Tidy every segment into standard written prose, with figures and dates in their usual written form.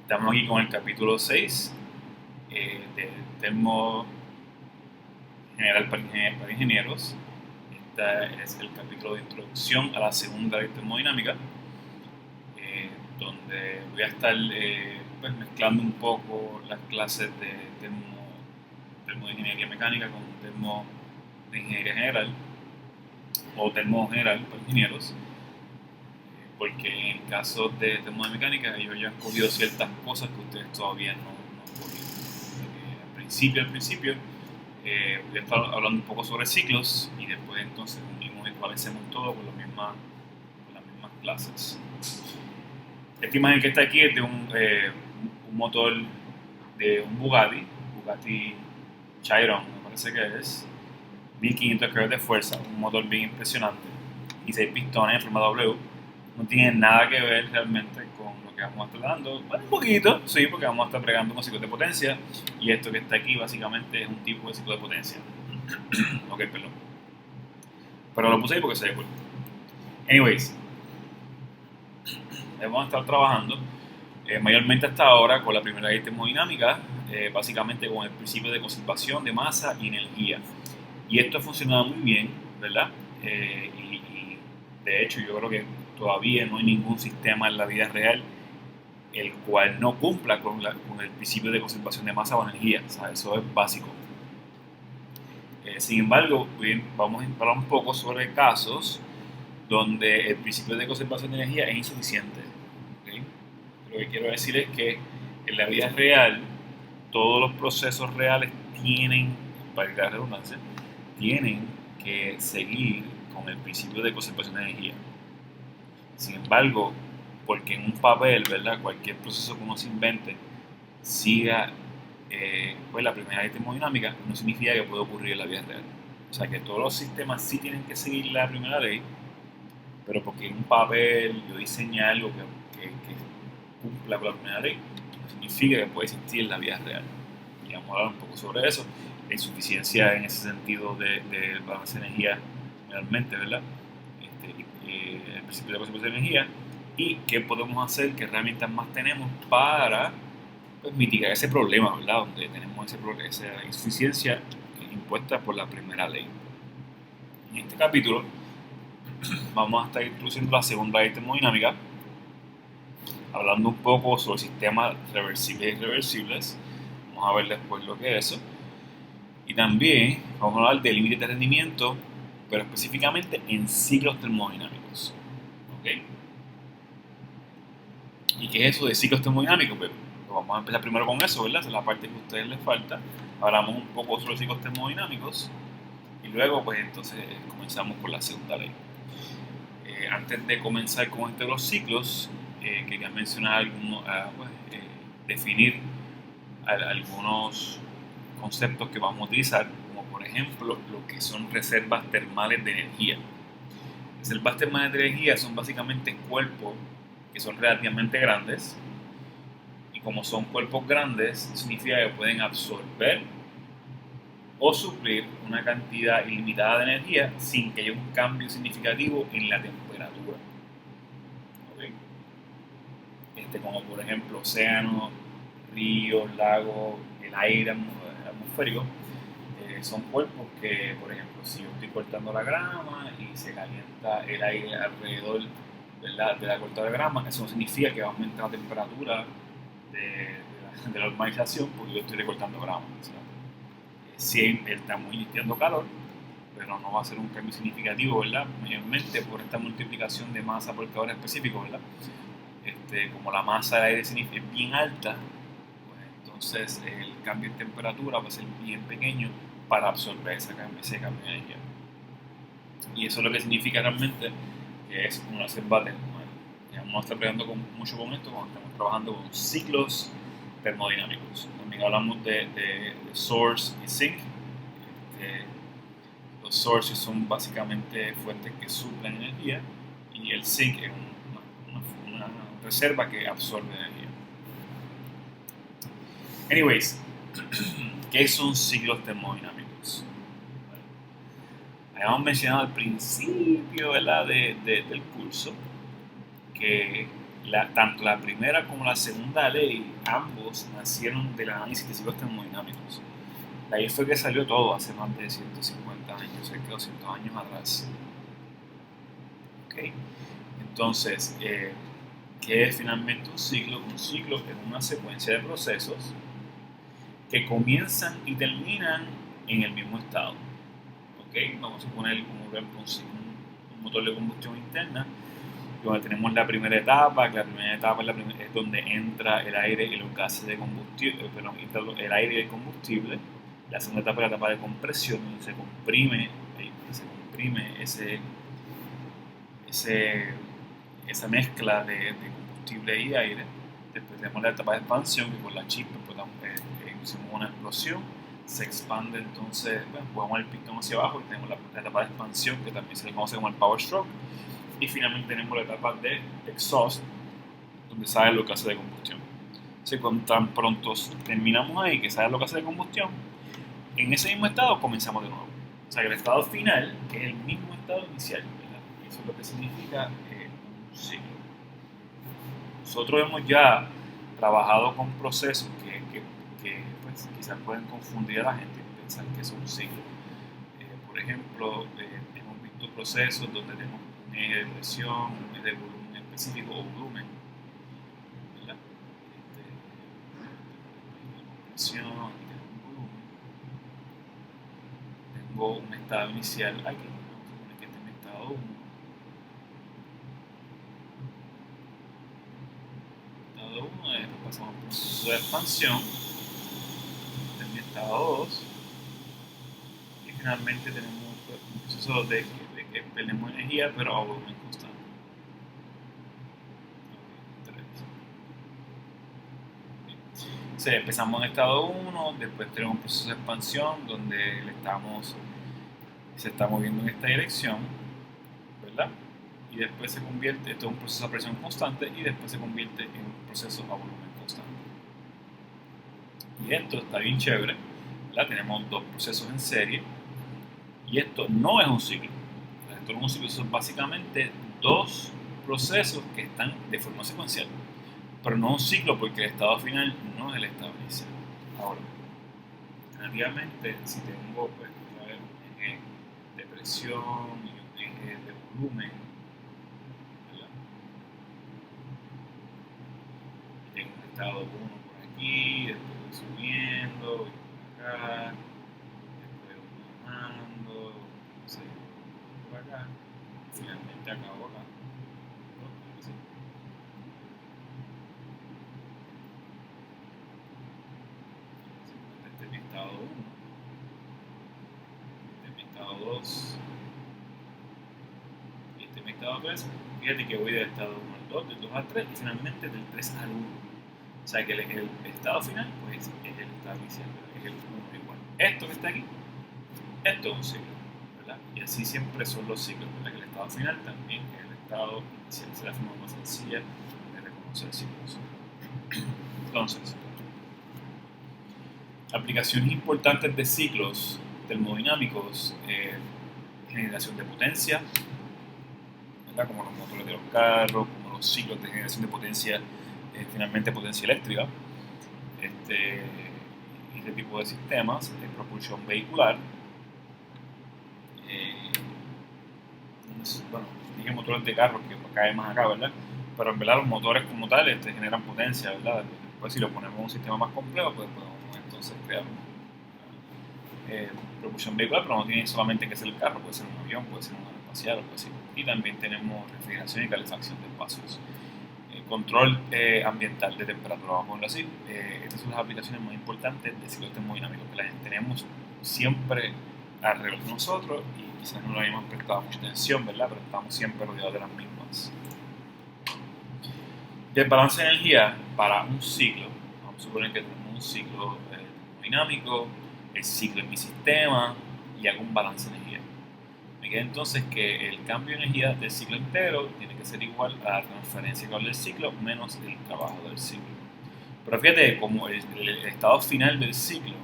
Estamos aquí con el capítulo 6 del termo general para ingenieros. Este es el capítulo de introducción a la segunda ley termodinámica, donde voy a estar pues, mezclando un poco las clases de termo de ingeniería mecánica con termo de ingeniería general o termo general para ingenieros, porque en caso de termo de mecánica ellos ya han cogido ciertas cosas que ustedes todavía no han cogido. Al principio voy a estar hablando un poco sobre ciclos y después entonces unimos y ecualicemos todo con las mismas clases. Esta imagen que está aquí es de un motor de un Bugatti Chiron, me parece que es, 1500 caballos de fuerza, un motor bien impresionante, y 6 pistones en forma W. No tiene nada que ver realmente con lo que vamos a estar dando. Bueno, un poquito, sí, porque vamos a estar pregando con ciclos de potencia, y esto que está aquí básicamente es un tipo de ciclo de potencia. Ok, perdón. Pero lo puse ahí porque se ve cool. Anyways, vamos a estar trabajando mayormente hasta ahora con la primera ley termodinámica, básicamente con el principio de conservación de masa y energía. Y esto ha funcionado muy bien, ¿verdad? Y de hecho yo creo que todavía no hay ningún sistema en la vida real el cual no cumpla con el principio de conservación de masa o energía. O sea, eso es básico. Sin embargo, vamos a hablar un poco sobre casos donde el principio de conservación de energía es insuficiente. ¿Okay? Lo que quiero decir es que en la vida real todos los procesos reales tienen, para la redundancia, tienen que seguir con el principio de conservación de energía. Sin embargo, porque en un papel, ¿verdad? Cualquier proceso que uno se invente siga pues la primera ley termodinámica, no significa que pueda ocurrir en la vida real. O sea que todos los sistemas sí tienen que seguir la primera ley, pero porque en un papel yo diseñé algo que cumpla con la primera ley, no significa que pueda existir en la vida real. Y vamos a hablar un poco sobre eso, la insuficiencia en ese sentido de balance de energía realmente, ¿verdad? El principio de conservación de energía y qué podemos hacer, qué herramientas más tenemos para pues, mitigar ese problema, ¿verdad? Donde tenemos esa insuficiencia impuesta por la primera ley. En este capítulo vamos a estar introduciendo la segunda ley termodinámica, hablando un poco sobre sistemas reversibles e irreversibles. Vamos a ver después lo que es eso. Y también vamos a hablar de límites de rendimiento, pero específicamente en ciclos termodinámicos. ¿Ok? ¿Y qué es eso de ciclos termodinámicos? Pues vamos a empezar primero con eso, ¿verdad? Esa es la parte que a ustedes les falta. Hablamos un poco sobre ciclos termodinámicos y luego, pues entonces comenzamos con la segunda ley. Antes de comenzar con este de los ciclos, quería mencionar definir algunos conceptos que vamos a utilizar, como por ejemplo lo que son reservas termales de energía. Reservas termales de energía son básicamente cuerpos que son relativamente grandes, y como son cuerpos grandes, significa que pueden absorber o suplir una cantidad ilimitada de energía sin que haya un cambio significativo en la temperatura. ¿Okay? Como por ejemplo océanos, ríos, lagos, el aire atmosférico, son cuerpos que, por ejemplo, si yo estoy cortando la grama y se calienta el aire alrededor de la cortada de grama, eso no significa que va a aumentar la temperatura de la urbanización porque yo estoy recortando grama. O sea, sí, estamos emitiendo calor, pero no va a ser un cambio significativo, ¿verdad? Mayormente por esta multiplicación de masa por calor específico, ¿verdad? Como la masa de aire es bien alta, pues entonces el cambio en temperatura va a ser bien pequeño para absorber ese cambio de energía. Y eso es lo que significa realmente que es una reserva termal. Ya vamos a estar peleando mucho con esto cuando estamos trabajando con ciclos termodinámicos. También hablamos de source y sink. Los sources son básicamente fuentes que suplen energía y el sink es una reserva que absorbe energía. Anyways, ¿qué son ciclos termodinámicos? Habíamos mencionado al principio, ¿verdad? Del curso que tanto la primera como la segunda ley, ambos nacieron del análisis de ciclos termodinámicos. De ahí fue que salió todo hace más de 150 años, cerca de 200 años atrás. ¿Okay? Entonces, ¿qué es finalmente un ciclo? Un ciclo es una secuencia de procesos que comienzan y terminan en el mismo estado. ¿Okay? Vamos a poner como ejemplo un motor de combustión interna, donde tenemos la primera etapa, que la primera etapa es donde entra el aire y los gases de combustible, entra el aire y el combustible. La segunda etapa es la etapa de compresión, donde se comprime esa mezcla de combustible y aire. Después tenemos la etapa de expansión, que con la chispa hicimos una explosión, se expande entonces, jugamos el pistón hacia abajo y tenemos la etapa de expansión, que también se le conoce como el power stroke. Y finalmente tenemos la etapa de exhaust, donde sale los gases de combustión. Entonces, cuando tan pronto terminamos ahí, que sale los gases de combustión, en ese mismo estado comenzamos de nuevo. O sea que el estado final es el mismo estado inicial, ¿verdad? Y eso es lo que significa un ciclo. Nosotros hemos ya trabajado con procesos que pues, quizás pueden confundir a la gente y pensar que es un ciclo. Por ejemplo, hemos visto procesos donde tenemos un eje de presión, un eje de volumen específico o volumen, ¿verdad? Presión, aquí tengo un volumen, tengo un estado inicial aquí, vamos a poner que este es mi estado 1, estado 1, después pasamos por un proceso de expansión, este es mi estado 2, y finalmente tenemos un proceso de que perdemos energía pero a volumen constante. Empezamos en estado 1, después tenemos un proceso de expansión donde se está moviendo en esta dirección, ¿verdad? Y después se convierte, esto es un proceso a presión constante y después se convierte en un proceso a volumen constante. Y esto está bien chévere, ¿verdad? Tenemos dos procesos en serie y esto no es un ciclo. Esto no es un ciclo, son básicamente dos procesos que están de forma secuencial, pero no un ciclo porque el estado final no es el estado inicial. Ahora, obviamente, si tengo pues, un eje de presión y un eje de volumen, ¿verdad? Y tengo un estado 1 por aquí, después voy subiendo, voy por acá, después voy bajando, por acá, y finalmente acabo acá. Este es mi estado 1, este es mi estado 2, y este es mi estado 3. Fíjate que voy del estado 1 al 2, del 2 al 3 y finalmente del 3 al 1. O sea que el estado final pues, es el estado inicial, es el 1 igual. Esto que está aquí, esto es un ciclo, ¿verdad? Y así siempre son los ciclos, ¿verdad? Que el estado final también es el estado inicial, es la forma más sencilla de reconocer ciclos. Entonces, aplicaciones importantes de ciclos termodinámicos, generación de potencia, ¿verdad? Como los motores de los carros, como los ciclos de generación de potencia, finalmente potencia eléctrica, este tipo de sistemas de propulsión vehicular. Bueno, dije motores de carros que cae más acá, ¿verdad? Pero en verdad los motores como tales generan potencia, ¿verdad? Después si lo ponemos en un sistema más complejo, pues podemos entonces crear propulsión vehicular, pero no tiene solamente que ser el carro, puede ser un avión, puede ser un avión espacial, algo así. Y también tenemos refrigeración y calefacción de espacios. Control ambiental de temperatura, vamos a ponerlo así. Estas son las aplicaciones más importantes de ciclos termodinámicos que las tenemos siempre alrededor de nosotros y quizás no lo hayamos prestado mucha atención, ¿verdad? Pero estamos siempre rodeados de las mismas. Del balance de energía para un ciclo, vamos a suponer que tenemos un ciclo termodinámico, el ciclo en mi sistema y hago un balance de energía. Me queda entonces que el cambio de energía del ciclo entero tiene que ser igual a la transferencia del ciclo menos el trabajo del ciclo. Pero fíjate, como el estado final del ciclo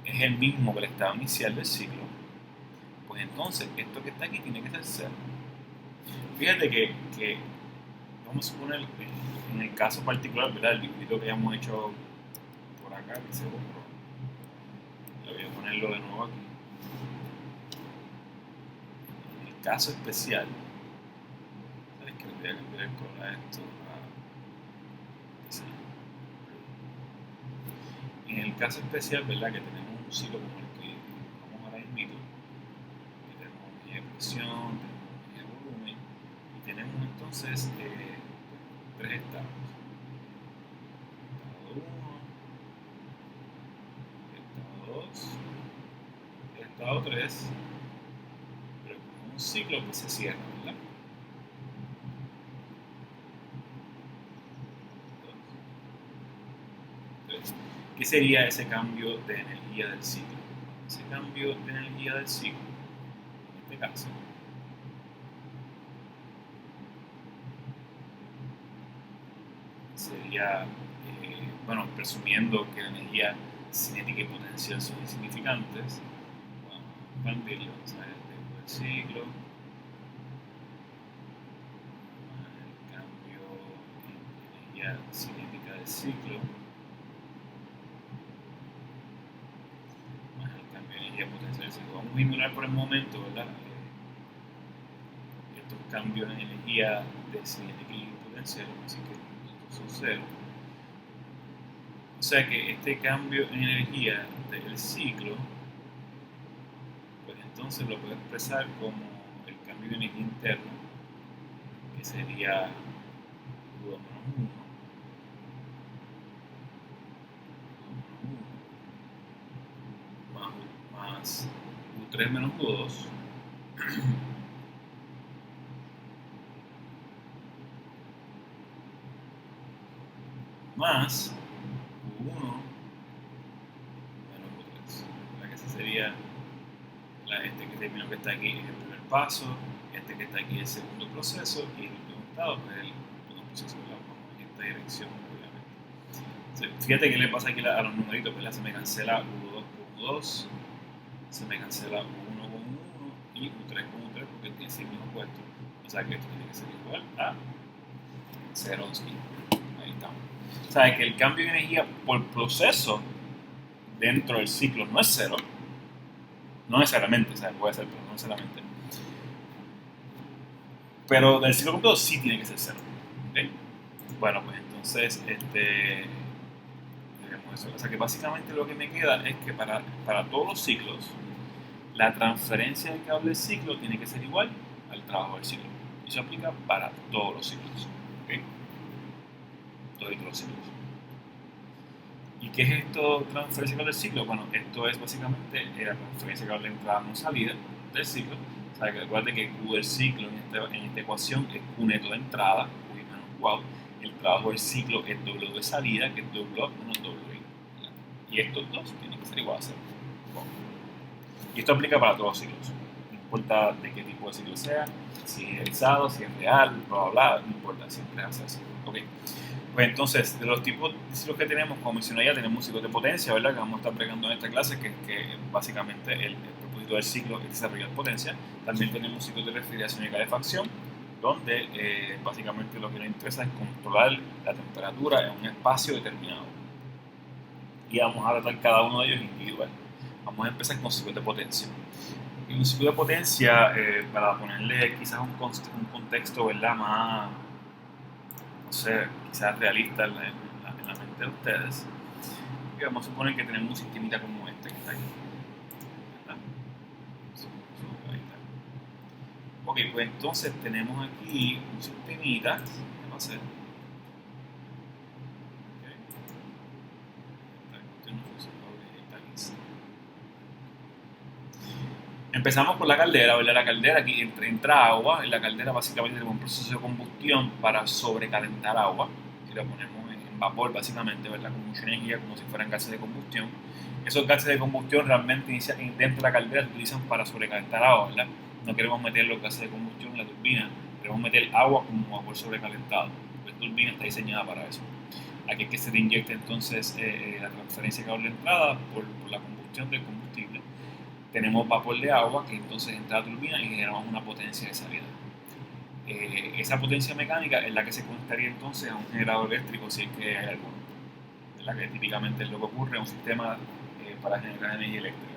es el mismo que el estado inicial del ciclo, pues entonces esto que está aquí tiene que ser cero. Fíjate que vamos a suponer en el caso particular, ¿verdad? El dibujito que hayamos hecho por acá, que se borró. Le voy a ponerlo de nuevo aquí. En el caso especial, ¿sabes qué? Le voy a cambiar el color a esto. En el caso especial, ¿verdad? Que tenemos un ciclo como el que vamos ahora mismo, que tenemos energía de presión, tenemos energía de volumen, y tenemos entonces tres estados. Estado 1, estado 2, estado 3, pero con un ciclo que se cierra, ¿verdad? Entonces, ¿qué sería ese cambio de energía del ciclo? Ese cambio de energía del ciclo, en este caso, sería, bueno, presumiendo que la energía cinética y potencial son insignificantes, vamos a expandirlo, o sea, el ciclo, el cambio en energía cinética del ciclo, más el cambio de energía potencial del ciclo. Vamos a ignorar por el momento, ¿verdad? Estos cambios en energía de cinética y potencial, así que estos son cero. O sea que este cambio en energía del ciclo, pues entonces lo puedo expresar como el cambio de energía interno, que sería U2 menos 1, más U3 menos U2, más U1 menos U3. La que esa sería este que término que está aquí es el primer paso, este que está aquí es el segundo proceso y el último estado pues es el último proceso, ¿verdad? Vamos en esta dirección, obviamente. Entonces, fíjate qué le pasa aquí a los numeritos, ¿verdad? Se me cancela U2 con U2, se me cancela U1 con U1 y U3 con U3 porque tiene signos opuestos. O sea que esto tiene que ser igual a Zeronsky. Ahí estamos. O sea que el cambio de energía por proceso dentro del ciclo no es cero, no necesariamente, o sea, puede ser, pero no necesariamente. Pero del ciclo completo sí tiene que ser cero. ¿Okay? Bueno, pues entonces, tenemos eso. O sea que básicamente lo que me queda es que para todos los ciclos, la transferencia del cable del ciclo tiene que ser igual al trabajo del ciclo. Y eso aplica para todos los ciclos. ¿Okay? Todos los ciclos. ¿Y qué es esto transferencia cable del ciclo? Bueno, esto es básicamente la transferencia cable de entrada no salida del ciclo. O sea, que recuerde que Q del ciclo en esta ecuación es Q neto de entrada, Q menos Q out. El trabajo del ciclo es W de salida, que es W out menos W in. Y estos dos tienen que ser iguales a 0. Bueno, y esto aplica para todos los ciclos. No importa de qué tipo de ciclo sea, si es idealizado, si es real, bla, bla, bla, no importa, siempre hace así. Okay. Pues entonces, de los tipos de ciclos que tenemos, como mencioné ya, tenemos ciclos de potencia, ¿verdad? Que vamos a estar pregando en esta clase, que básicamente el propósito del ciclo es desarrollar potencia. También tenemos ciclos de refrigeración y calefacción, donde básicamente lo que nos interesa es controlar la temperatura en un espacio determinado. Y vamos a tratar cada uno de ellos individual. Vamos a empezar con ciclos de potencia. Y un ciclo de potencia, para ponerle quizás un contexto, ¿verdad? Más, no sé, quizás realista en la mente de ustedes. Y vamos a suponer que tenemos un sistemita como este que está aquí. ¿Verdad? Ahí está. Ok, pues entonces tenemos aquí un sistemita. ¿Qué va a ser? Empezamos por la caldera, ¿verdad? La caldera, aquí entra agua. En la caldera básicamente tenemos un proceso de combustión para sobrecalentar agua. Si la ponemos en vapor, básicamente, ¿verdad? Con mucha energía, como si fueran gases de combustión. Esos gases de combustión realmente dentro de la caldera se utilizan para sobrecalentar agua, ¿verdad? No queremos meter los gases de combustión en la turbina, queremos meter agua como vapor sobrecalentado. La turbina está diseñada para eso. Aquí es que se le inyecta entonces la transferencia de cable de entrada por la combustión del combustible. Tenemos vapor de agua que entonces entra a la turbina y generamos una potencia de salida. esa potencia mecánica es la que se conectaría entonces a un generador eléctrico, si es que hay alguno, ¿verdad? Que típicamente es lo que ocurre en un sistema para generar energía eléctrica.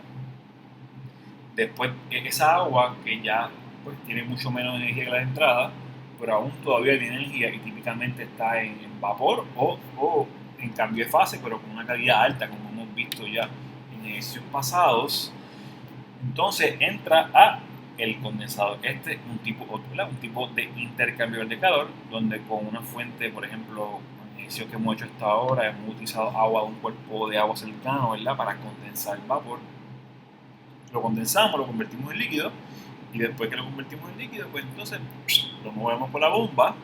Después, esa agua que ya pues, tiene mucho menos energía que la de entrada, pero aún todavía tiene energía y típicamente está en vapor o en cambio de fase, pero con una calidad alta, como hemos visto ya en ejercicios pasados. Entonces entra a el condensador. Este es un tipo de intercambiador de calor, donde con una fuente, por ejemplo, en ejercicios que hemos hecho hasta ahora, hemos utilizado agua de un cuerpo de agua cercano, ¿verdad? Para condensar el vapor. Lo condensamos, lo convertimos en líquido, y después que lo convertimos en líquido, pues entonces lo movemos por la bomba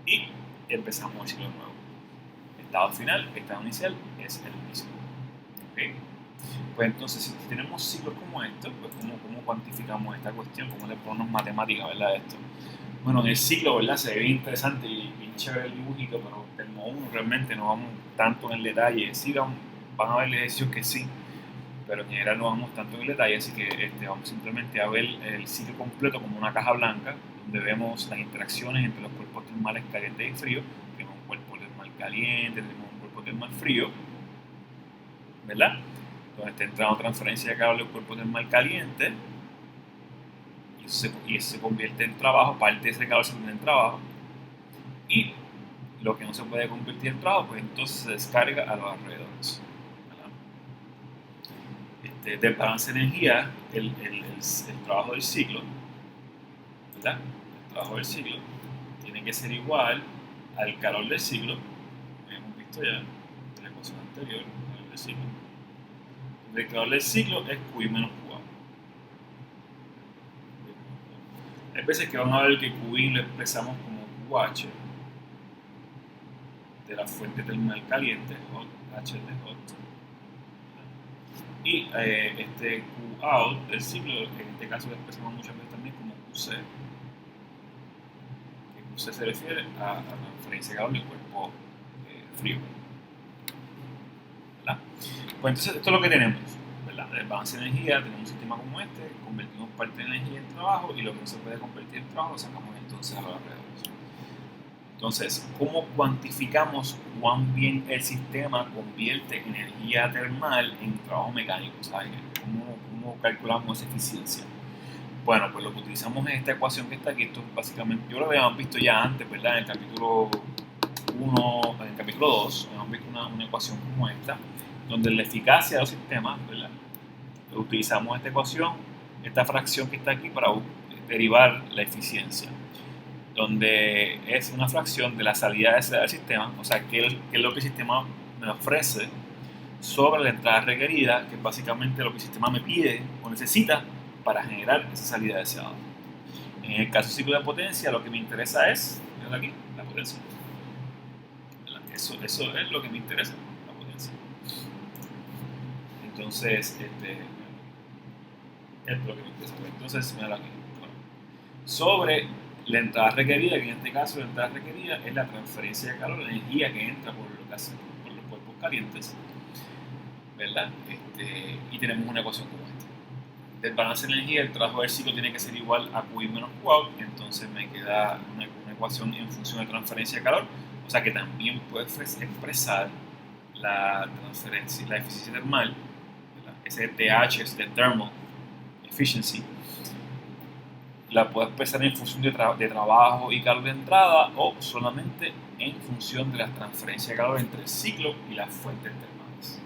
y empezamos el ciclo nuevo. Estado final, estado inicial es el mismo. ¿Okay? Pues entonces, si tenemos ciclos como estos, pues ¿cómo cuantificamos esta cuestión? ¿Cómo le ponemos matemática, ¿verdad, a esto? Bueno, en el ciclo, ¿verdad? Se ve bien interesante y bien chévere el dibujito, pero termo 1 realmente no vamos tanto en el detalle. Sí, van a haber ejercicios que sí, pero en general no vamos tanto en el detalle, así que vamos simplemente a ver el ciclo completo como una caja blanca, donde vemos las interacciones entre los cuerpos termales caliente y frío. Tenemos un cuerpo termal caliente, tenemos un cuerpo termal frío, ¿verdad? Donde está entrando transferencia de calor del cuerpo termal caliente, y eso se convierte en trabajo, parte de ese calor se convierte en trabajo, y lo que no se puede convertir en trabajo, pues entonces se descarga a los alrededores. Del balance de energía, el trabajo del ciclo, ¿verdad? El trabajo del ciclo tiene que ser igual al calor del ciclo, como hemos visto ya en la ecuación anterior, el calor del ciclo. El calor del ciclo es QI menos QA. Hay veces que vamos a ver que QI lo expresamos como QH de la fuente terminal caliente, hot, H de hot, y este Qout del ciclo, en este caso lo expresamos muchas veces también como QC, que QC se refiere a la transferencia de calor del cuerpo frío, ¿verdad? Pues entonces esto es lo que tenemos, ¿verdad? El balance de energía, tenemos un sistema como este, convertimos parte de la energía en trabajo y lo que no se puede convertir en trabajo lo sacamos entonces a los alrededores. Entonces, ¿cómo cuantificamos cuán bien el sistema convierte energía termal en trabajo mecánico? ¿Sabes? ¿Cómo calculamos esa eficiencia? Bueno, pues lo que utilizamos es esta ecuación que está aquí. Esto básicamente, yo lo habíamos visto ya antes, ¿verdad? En el capítulo 1, en el capítulo 2, habíamos visto una ecuación como esta, donde la eficacia de los sistemas, ¿verdad? Utilizamos esta ecuación, esta fracción que está aquí para derivar la eficiencia, donde es una fracción de la salida del sistema, o sea, qué es lo que el sistema me ofrece sobre la entrada requerida, que es básicamente lo que el sistema me pide o necesita para generar esa salida deseada. En el caso del ciclo de potencia, lo que me interesa es, ¿verdad? Aquí, la potencia. Eso es lo que me interesa, la potencia. Entonces, es lo que me interesa. Entonces, mira aquí. Sobre la entrada requerida, que en este caso la entrada requerida es la transferencia de calor, la energía que entra por los cuerpos calientes, ¿verdad? Y tenemos una ecuación como esta. Del balance de energía, el trabajo del ciclo tiene que ser igual a QI menos QOUT, entonces me queda una ecuación en función de transferencia de calor, o sea que también puedo expresar la transferencia, la eficiencia termal, ¿verdad? Ese TH es de Thermal Efficiency, la puedo expresar en función de trabajo y calor de entrada o solamente en función de la transferencia de calor entre el ciclo y las fuentes termales.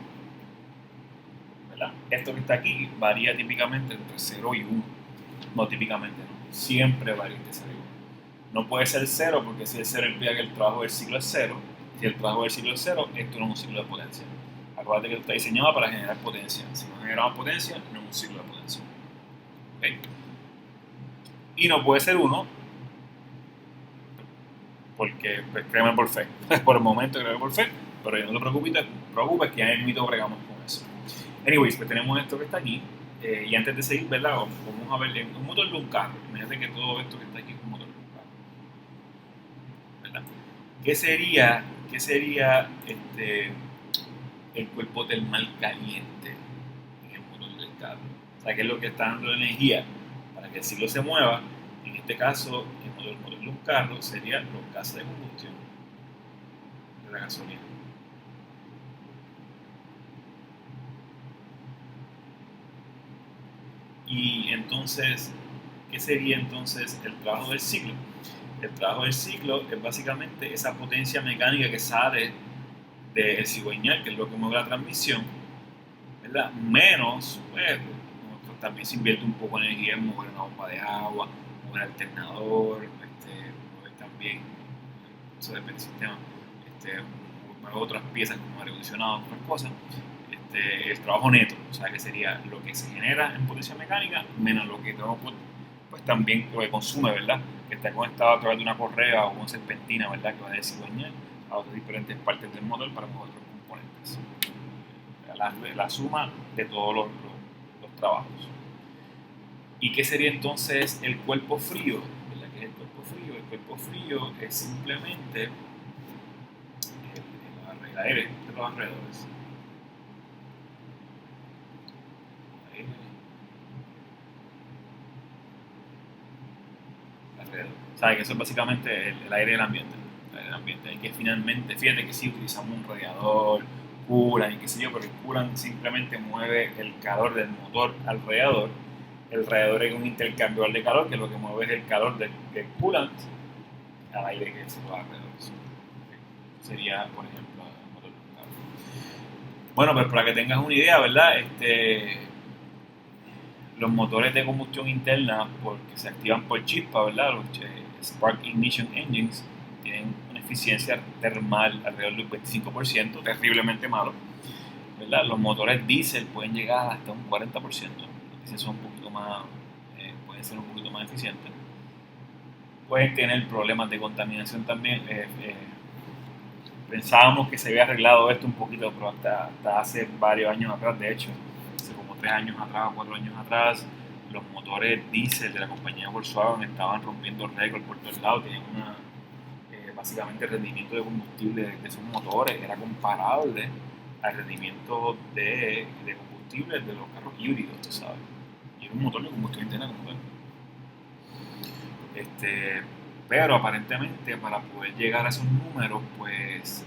¿Verdad? Esto que está aquí varía típicamente entre 0 y 1. No típicamente, no. Siempre varía entre 0 y 1. No puede ser 0 porque si el 0 implica que el trabajo del ciclo es 0. Si el trabajo del ciclo es 0, esto no es un ciclo de potencia. Acuérdate que esto está diseñado para generar potencia. Si no generamos potencia, no es un ciclo de potencia. ¿Okay? Y no puede ser 1 porque pues, créeme por fe. Por el momento créeme por fe, pero no te preocupes que ya en el mito bregamos con eso. Anyways, pues tenemos esto que está aquí. Y antes de seguir, ¿verdad? Vamos a ver un motor de un carro. Imagínate que todo esto que está aquí es un motor de un carro, ¿verdad? ¿Qué sería el cuerpo termal caliente en el motor del carro? O sea, ¿qué es lo que está dando la energía para que el ciclo se mueva? En este caso, el del motor de un carro serían los gases de combustión de la gasolina. Y entonces, ¿qué sería entonces el trabajo del ciclo? El trabajo del ciclo es básicamente esa potencia mecánica que sale del cigüeñal, que es lo que mueve la transmisión, ¿verdad? Menos, pues, también se invierte un poco de energía en mover una bomba de agua, mover alternador, mover también, eso depende del sistema, mover otras piezas como aire acondicionado, otras cosas. El trabajo neto, o sea, que sería lo que se genera en potencia mecánica menos lo que tenemos, pues también lo que consume, ¿verdad? Que está conectado a través de una correa o una serpentina, ¿verdad? Que va de cigüeñal a otras diferentes partes del motor para mover otros componentes. La suma de todos los trabajos. ¿Y qué sería entonces el cuerpo frío? ¿Verdad? ¿Qué es el cuerpo frío? El cuerpo frío es simplemente el aire de los alrededores. ¿Sabes? Que eso es básicamente el aire del ambiente. El aire del ambiente. Y que finalmente, fíjate que sí utilizamos un radiador, coolant y qué sé yo, pero el coolant simplemente mueve el calor del motor alrededor. El radiador es un intercambiador de calor, que lo que mueve es el calor del coolant al aire que se va alrededor. Eso sería, por ejemplo, el motor de un carro. Bueno, pues para que tengas una idea, ¿verdad? Los motores de combustión interna, porque se activan por chispa, ¿verdad? Los Spark Ignition Engines tienen una eficiencia termal alrededor del 25%, terriblemente malo, ¿verdad? Los motores diésel pueden llegar hasta un 40%. Los diésel son un poquito más, pueden ser un poquito más eficientes. Pueden tener problemas de contaminación también. Pensábamos que se había arreglado esto un poquito, pero hasta hace varios años atrás, de hecho, hace como 3 años atrás o 4 años atrás, los motores diésel de la compañía Volkswagen estaban rompiendo récords por todos lados. Tenían básicamente el rendimiento de combustible de esos motores era comparable al rendimiento de combustible de los carros híbridos, tú sabes. Y era un motor de combustión interna como tal. Pero aparentemente para poder llegar a esos números, pues,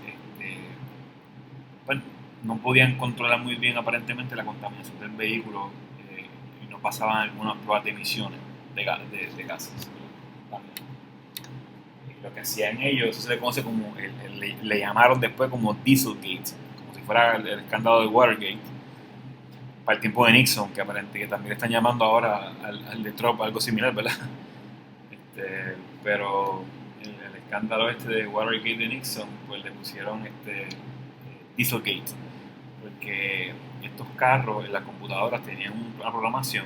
bueno, no podían controlar muy bien aparentemente la contaminación del vehículo y no pasaban algunas pruebas de emisiones de gases. Y lo que hacían ellos, eso se le conoce como, le llamaron después como Dieselgate, como si fuera el escándalo de Watergate, para el tiempo de Nixon, que aparentemente que también le están llamando ahora al de Trump, algo similar, ¿verdad? Pero el escándalo de Watergate de Nixon, pues le pusieron Dieselgate, porque estos carros en las computadoras tenían una programación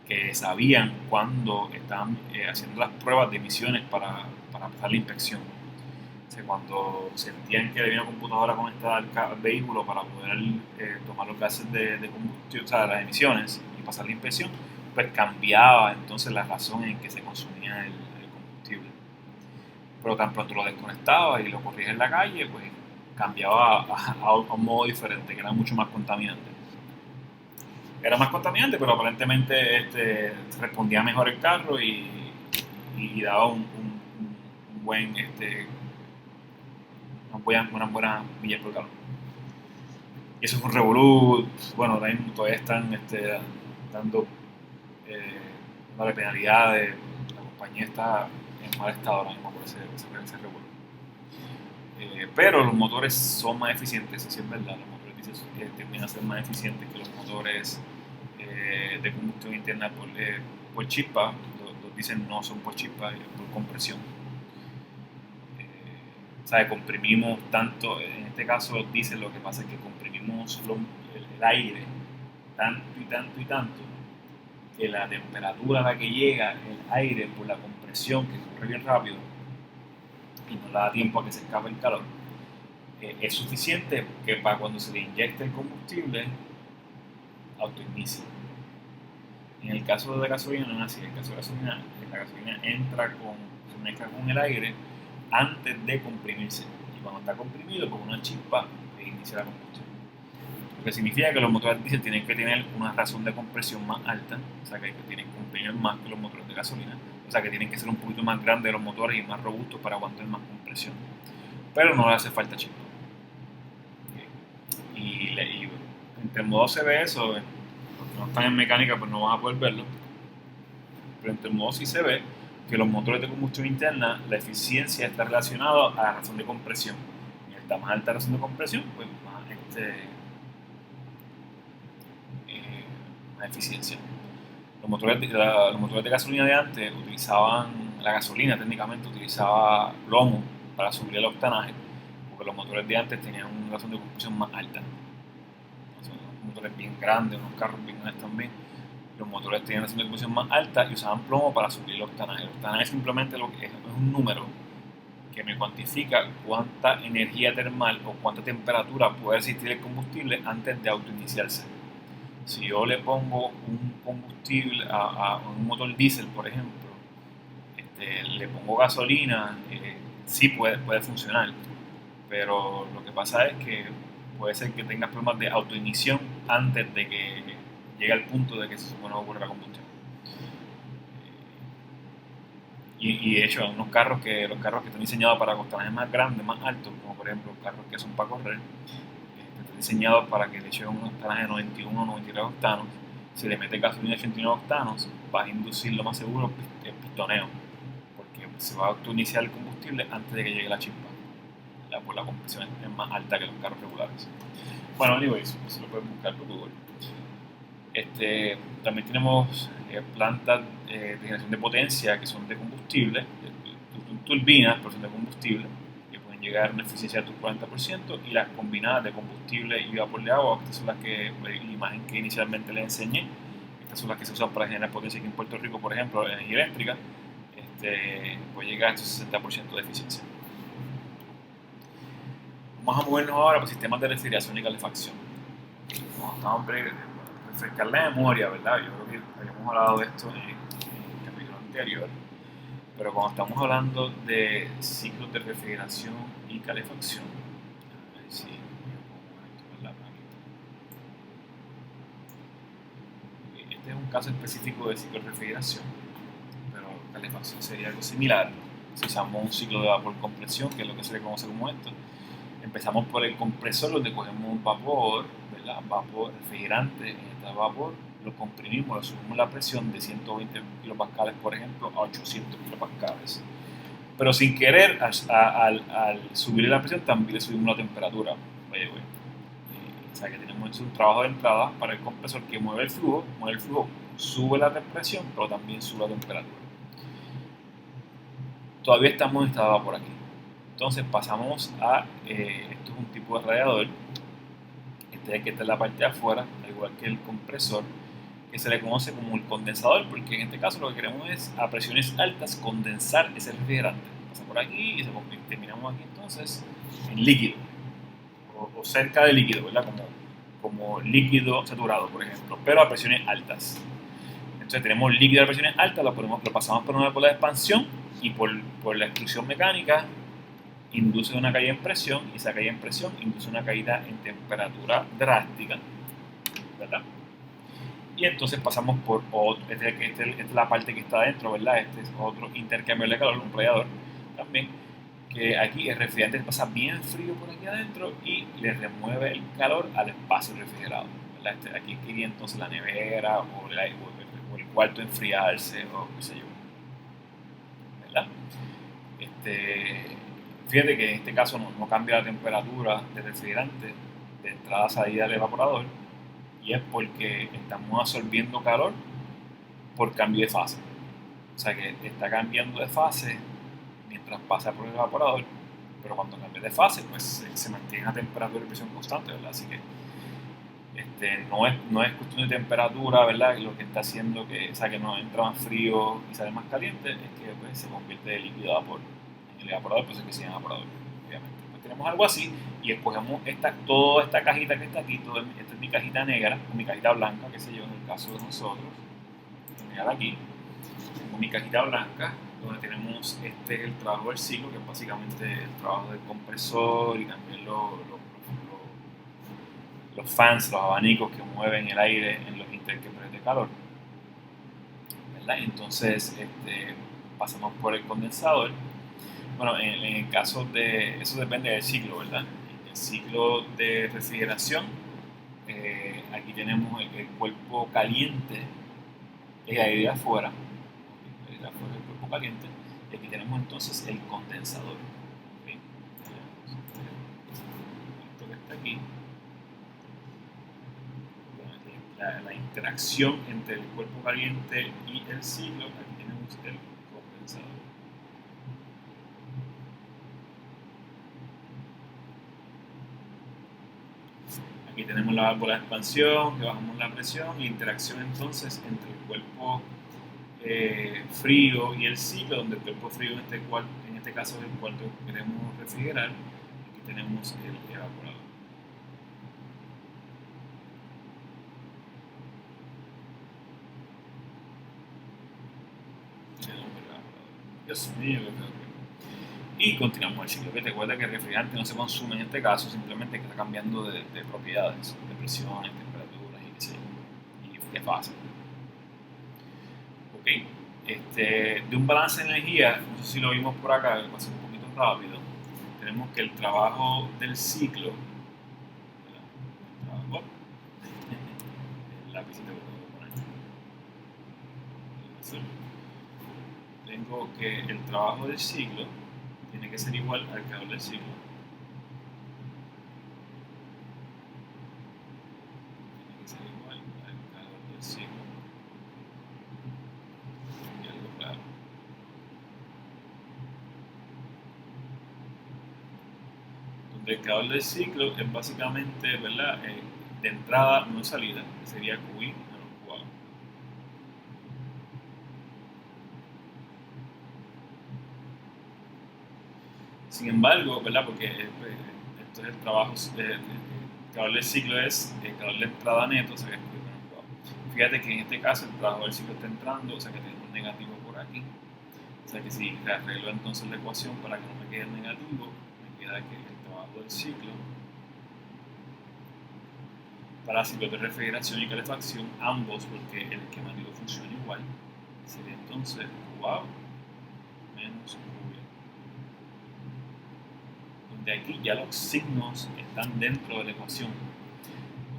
que sabían cuando estaban haciendo las pruebas de emisiones para pasar la inspección. O sea, cuando sentían que había una computadora conectada al vehículo para poder tomar los gases de combustión, o sea, las emisiones y pasar la inspección, pues cambiaba entonces la razón en que se consumía el combustible. Pero tan pronto lo desconectaba y lo corrías en la calle, pues cambiaba a un modo diferente, que era mucho más contaminante. Era más contaminante, pero aparentemente respondía mejor el carro y daba un buen, una buena millas por galón. Y eso fue un revolú. Bueno, todavía están dando dándole penalidades. La compañía está en mal estado ahora mismo por ese revolú. Pero los motores son más eficientes, eso sí es verdad. Los motores terminan a ser más eficientes que los motores de combustión interna por chispa. Los dicen no son por chispa, por compresión. Comprimimos tanto, en este caso los diésel, lo que pasa es que comprimimos el aire tanto y tanto y tanto que la temperatura a la que llega el aire por la compresión, que corre bien rápido y no le da tiempo a que se escape el calor, es suficiente que para cuando se le inyecte el combustible autoinicie. En el caso de la gasolina no es así. En el caso de la gasolina se mezcla con el aire antes de comprimirse. Y cuando está comprimido, con una chispa, inicia la combustión. Lo que significa que los motores diésel tienen que tener una razón de compresión más alta, o sea que tienen que comprimir más que los motores de gasolina. o sea que tienen que ser un poquito más grandes los motores y más robustos para aguantar más compresión. Pero no le hace falta chispa. Y entre modo se ve eso, los que no están en mecánica pues no van a poder verlo, pero entre modo sí se ve que los motores de combustión interna, la eficiencia está relacionada a la razón de compresión. Mientras más alta la razón de compresión, pues más eficiencia. Los motores de gasolina de antes utilizaban, la gasolina técnicamente utilizaba plomo para subir el octanaje, porque los motores de antes tenían una razón de compresión más alta. Son unos motores bien grandes, unos carros bien grandes también. Los motores tenían una razón de compresión más alta y usaban plomo para subir el octanaje. El octanaje simplemente es un número que me cuantifica cuánta energía termal o cuánta temperatura puede existir el combustible antes de autoiniciarse. Si yo le pongo un combustible a un motor diésel, por ejemplo, le pongo gasolina, sí puede funcionar, pero lo que pasa es que puede ser que tengas problemas de autoignición antes de que llegue al punto de que se supone que ocurra la combustión. Y de hecho, hay los carros que están diseñados para octanajes más grandes, más altos, como por ejemplo los carros que son para correr, están diseñados para que le echen un octanaje de 91 o 93 octanos. Si le metes gasolina de 89 octanos, vas a inducir lo más seguro el pistoneo, porque se va a autoiniciar el combustible antes de que llegue la chispa. Pues la compresión es más alta que los carros regulares. Bueno, anyways, eso lo puedes buscar por Google. También tenemos plantas de generación de potencia que son de combustible, turbinas, pero son de combustible, que pueden llegar a una eficiencia de tu 40%, y las combinadas de combustible y vapor de agua, estas son las que, la imagen que inicialmente les enseñé, estas son las que se usan para generar potencia aquí en Puerto Rico, por ejemplo, energía eléctrica, puede llegar a estos 60% de eficiencia. Vamos a movernos ahora por sistemas de refrigeración y calefacción. Vamos a refrescar la memoria, ¿verdad? Yo creo que habíamos hablado de esto en el capítulo anterior, pero cuando estamos hablando de ciclos de refrigeración y calefacción, a ver si me pongo esto en la planita. Este es un caso específico de ciclo de refrigeración, pero calefacción sería algo similar. Si usamos un ciclo de vapor compresión, que es lo que se le conoce como esto, empezamos por el compresor, donde cogemos un vapor, ¿verdad? Vapor refrigerante. En este vapor lo comprimimos, le subimos la presión de 120 kilopascales, por ejemplo, a 800 kilopascales. Pero sin querer, al subir la presión, también le subimos la temperatura. O sea que tenemos un trabajo de entrada para el compresor que mueve el flujo, sube la presión, pero también sube la temperatura. Todavía estamos en esta vapor aquí. Entonces pasamos a, esto es un tipo de radiador, que está en la parte de afuera, al igual que el compresor, que se le conoce como el condensador, porque en este caso lo que queremos es a presiones altas condensar ese refrigerante. Pasa por aquí y terminamos aquí entonces en líquido, o cerca de líquido, ¿verdad? Como líquido saturado, por ejemplo, pero a presiones altas. Entonces tenemos líquido a presiones altas, lo pasamos por una bola de expansión y por la extrusión mecánica induce una caída en presión, y esa caída en presión induce una caída en temperatura drástica, ¿verdad? Y entonces pasamos por otro, esta es la parte que está adentro, ¿verdad? Este es otro intercambio de calor, un radiador también, que aquí el refrigerante pasa bien frío por aquí adentro y le remueve el calor al espacio refrigerado, ¿verdad? Aquí quería entonces la nevera o el cuarto enfriarse o qué sé yo, ¿verdad? Fíjate que en este caso no cambia la temperatura del refrigerante de entrada a salida del evaporador, y es porque estamos absorbiendo calor por cambio de fase. O sea que está cambiando de fase mientras pasa por el evaporador, pero cuando cambia de fase pues se mantiene una temperatura y presión constante, ¿verdad? Así que no es cuestión de temperatura, ¿verdad? Lo que está haciendo que no entra más frío y sale más caliente, es que pues, se convierte de líquido a vapor en el evaporador, pues es que se llama evaporador, obviamente. Pues tenemos algo así y escogemos toda esta cajita que está aquí, esta es mi cajita negra, o mi cajita blanca, qué sé yo, en el caso de nosotros. Mirar aquí, tengo mi cajita blanca, donde tenemos el trabajo del ciclo, que es básicamente el trabajo del compresor y también los fans, los abanicos que mueven el aire en los intercambiadores de calor, ¿verdad? Entonces, pasamos por el condensador. Bueno, en el caso de, eso depende del ciclo, ¿verdad? En el ciclo de refrigeración, aquí tenemos el cuerpo caliente, ahí de afuera, ahí de afuera el cuerpo caliente, y aquí tenemos entonces el condensador. ¿Okay? Esto que está aquí, la interacción entre el cuerpo caliente y el ciclo, aquí tenemos el condensador. Aquí tenemos la válvula de expansión, que bajamos la presión, y interacción entonces entre el cuerpo frío y el ciclo, donde el cuerpo frío en este caso es el cual queremos refrigerar. Aquí tenemos el evaporador. Dios mío, y continuamos el ciclo. Que te recuerda que el refrigerante no se consume en este caso, simplemente que está cambiando de propiedades, de presiones, temperaturas y qué sé yo, y de fase. Ok, de un balance de energía, no sé si lo vimos por acá, va a ser un poquito rápido. Tenemos que el trabajo del ciclo, el trabajo, el lapicito que tengo que poner, tengo que el trabajo del ciclo tiene que ser igual al calor del ciclo. Tiene que ser igual al calor del ciclo. Y algo claro. Donde el calor del ciclo es básicamente, ¿verdad? De entrada, no salida, que sería QI menos QA. Sin embargo, ¿verdad? Porque esto es el trabajo, el calor del ciclo es el calor de entrada neto, o sea que es QI menos QA. Fíjate que en este caso el trabajo del ciclo está entrando, o sea que tengo un negativo por aquí. O sea que si arreglo entonces la ecuación para que no me quede negativo, me queda que el trabajo del ciclo para ciclos de refrigeración y calefacción, ambos, porque el esquemático funciona igual, sería entonces QA menos QB. Donde aquí ya los signos están dentro de la ecuación.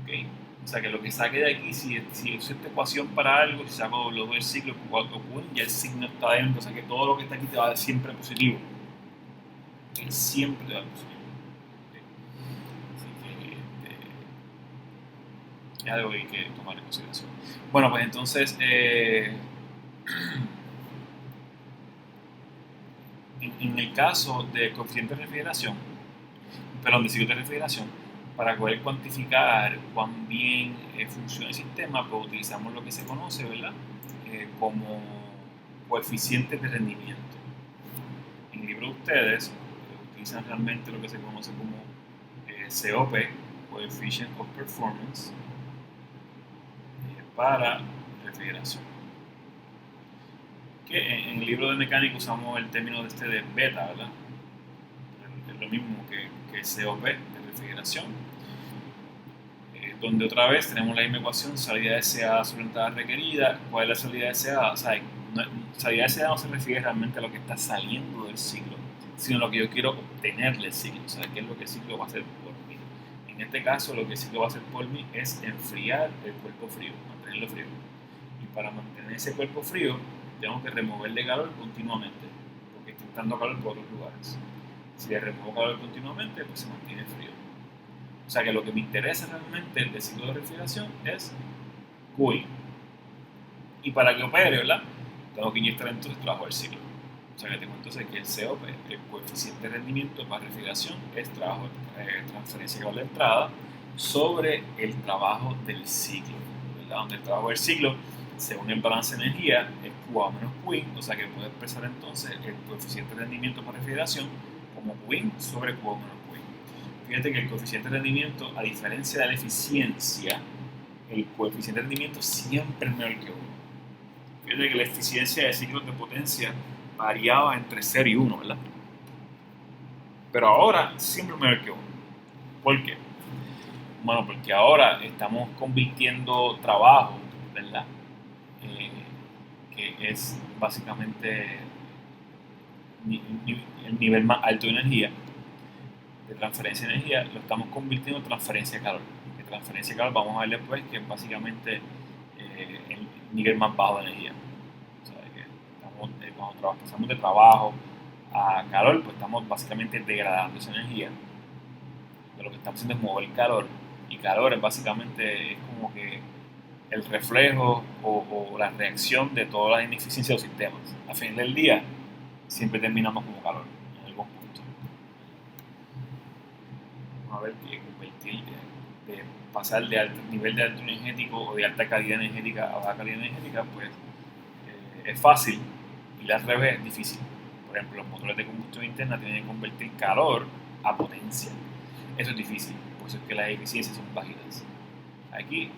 ¿Okay? O sea que lo que saque de aquí, si uso esta ecuación para algo, si saco los dos ciclos QA o QB, ya el signo está dentro. O sea que todo lo que está aquí te va a dar siempre positivo. ¿Okay? Siempre te va a dar positivo. Es algo que hay que tomar en consideración. Bueno, pues entonces, en el caso de coeficiente de refrigeración, perdón, de ciclo de refrigeración, para poder cuantificar cuán bien funciona el sistema, pues utilizamos lo que se conoce, ¿verdad? Como coeficiente de rendimiento. En el libro de ustedes utilizan realmente lo que se conoce como COP, Coefficient of Performance, para refrigeración. Que en el libro de mecánica usamos el término de beta, ¿verdad? Es lo mismo que COP de refrigeración, donde otra vez tenemos la misma ecuación, salida deseada sobre entrada requerida. ¿Cuál es la salida deseada? O sea, salida deseada no se refiere realmente a lo que está saliendo del ciclo, sino a lo que yo quiero obtener del ciclo, o sea, qué es lo que el ciclo va a hacer por mí. En este caso, lo que el ciclo va a hacer por mí es enfriar el cuerpo frío, mantenerlo frío. Y para mantener ese cuerpo frío, tengo que removerle calor continuamente, porque está entrando calor por otros lugares. Si le remuevo calor continuamente, pues se mantiene frío. O sea que lo que me interesa realmente del ciclo de refrigeración es QI. Y para que opere, ¿verdad? Tengo que inyectar entonces el trabajo del ciclo. O sea que tengo entonces que el COP, el coeficiente de rendimiento para refrigeración, es trabajo, transferencia de calor de entrada sobre el trabajo del ciclo, ¿verdad? Donde el trabajo del ciclo, según el balance de energía, es QA menos QI, o sea que puedo expresar entonces el coeficiente de rendimiento para refrigeración como QI sobre QA menos QI. Fíjate que el coeficiente de rendimiento, a diferencia de la eficiencia, el coeficiente de rendimiento siempre es menor que 1. Fíjate que la eficiencia de ciclos de potencia variaba entre 0 y 1, ¿verdad? Pero ahora siempre es menor que 1. ¿Por qué? Bueno, porque ahora estamos convirtiendo trabajo, ¿verdad? Que es básicamente el nivel más alto de energía, de transferencia de energía, lo estamos convirtiendo en transferencia de calor. De transferencia de calor vamos a ver después que es básicamente el nivel más bajo de energía. O sea, que cuando pasamos de trabajo a calor, pues estamos básicamente degradando esa energía. Pero lo que estamos haciendo es mover calor. Y calor es básicamente es como que el reflejo o la reacción de todas las ineficiencias de los sistemas. Al final del día, siempre terminamos como calor en algún punto. Vamos a ver que convertir, de pasar de alto nivel de alto energético o de alta calidad energética a baja calidad energética, pues es fácil y al revés es difícil. Por ejemplo, los motores de combustión interna tienen que convertir calor a potencia. Eso es difícil, por eso es que las eficiencias son bajitas. Aquí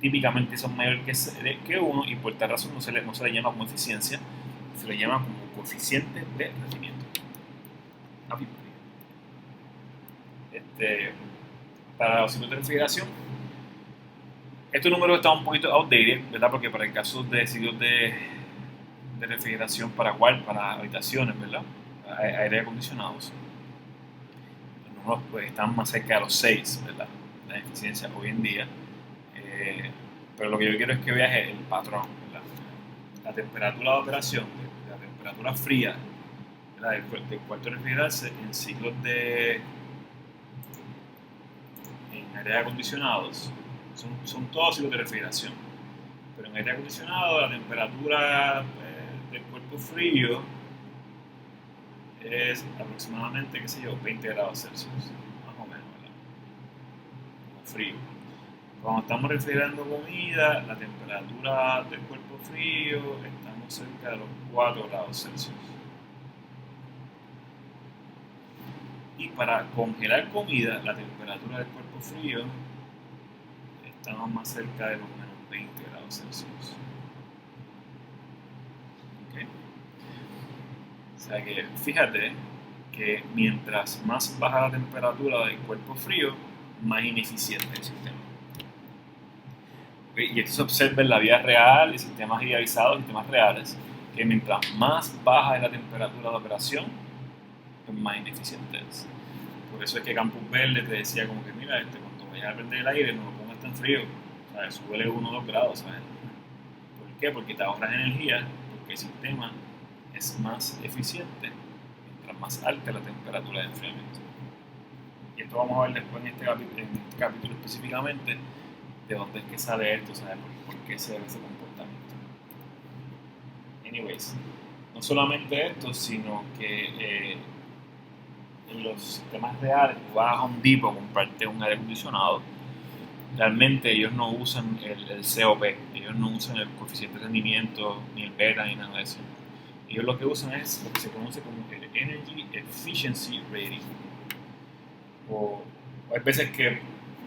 típicamente son mayores que 1 y por tal razón no se le llama como eficiencia, se le llama como coeficiente de rendimiento. Para los ciclos de refrigeración, estos números están un poquito outdated, ¿verdad? Porque para el caso de ciclos de refrigeración para habitaciones, ¿verdad? Aire acondicionados, los números pues, están más cerca de los 6, ¿verdad? La eficiencia hoy en día. Pero lo que yo quiero es que veas el patrón, ¿verdad? La temperatura de operación, la temperatura fría, ¿verdad? Del cuarto de refrigerarse en ciclos en aire acondicionados, son todos ciclos de refrigeración. Pero en aire acondicionado la temperatura del cuerpo frío es aproximadamente, qué sé yo, 20 grados Celsius, más o menos, ¿verdad? Como frío. Cuando estamos refrigerando comida, la temperatura del cuerpo frío, estamos cerca de los 4 grados Celsius. Y para congelar comida, la temperatura del cuerpo frío, estamos más cerca de los menos 20 grados Celsius. ¿Okay? O sea que fíjate que mientras más baja la temperatura del cuerpo frío, más ineficiente es el sistema. ¿Okay? Y esto se observa en la vida real, en sistemas idealizados, sistemas reales, que mientras más baja es la temperatura de operación, pues más ineficiente es. Por eso es que Campus Verde te decía como que mira, cuando vayas a prender el aire no lo pongas tan frío, ¿sabes? Súbele 1 o 2 grados, ¿sabes? ¿Por qué? Porque te ahorras energía, porque el sistema es más eficiente mientras más alta la temperatura de enfriamiento. Y esto vamos a ver después en este capítulo específicamente de dónde es que sale esto, ¿sabes? Por qué se debe ese comportamiento. Anyways, no solamente esto, sino que en los sistemas reales, tú vas a Home Depot a comprarte un aire acondicionado, realmente ellos no usan el COP, ellos no usan el coeficiente de rendimiento, ni el beta, ni nada de eso. Ellos lo que usan es lo que se conoce como el Energy Efficiency Rating. O hay veces que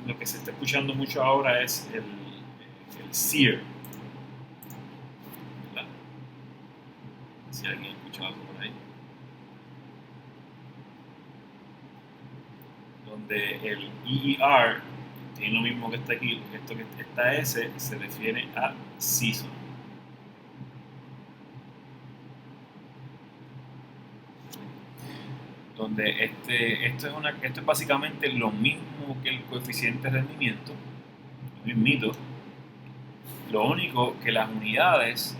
lo que se está escuchando mucho ahora es el SEER, ¿verdad? Si alguien ha escuchado algo por ahí. Donde el EER tiene lo mismo que está aquí, esto que esta S se refiere a season. Donde esto es básicamente lo mismo que el coeficiente de rendimiento, lo mismito. Lo único que las unidades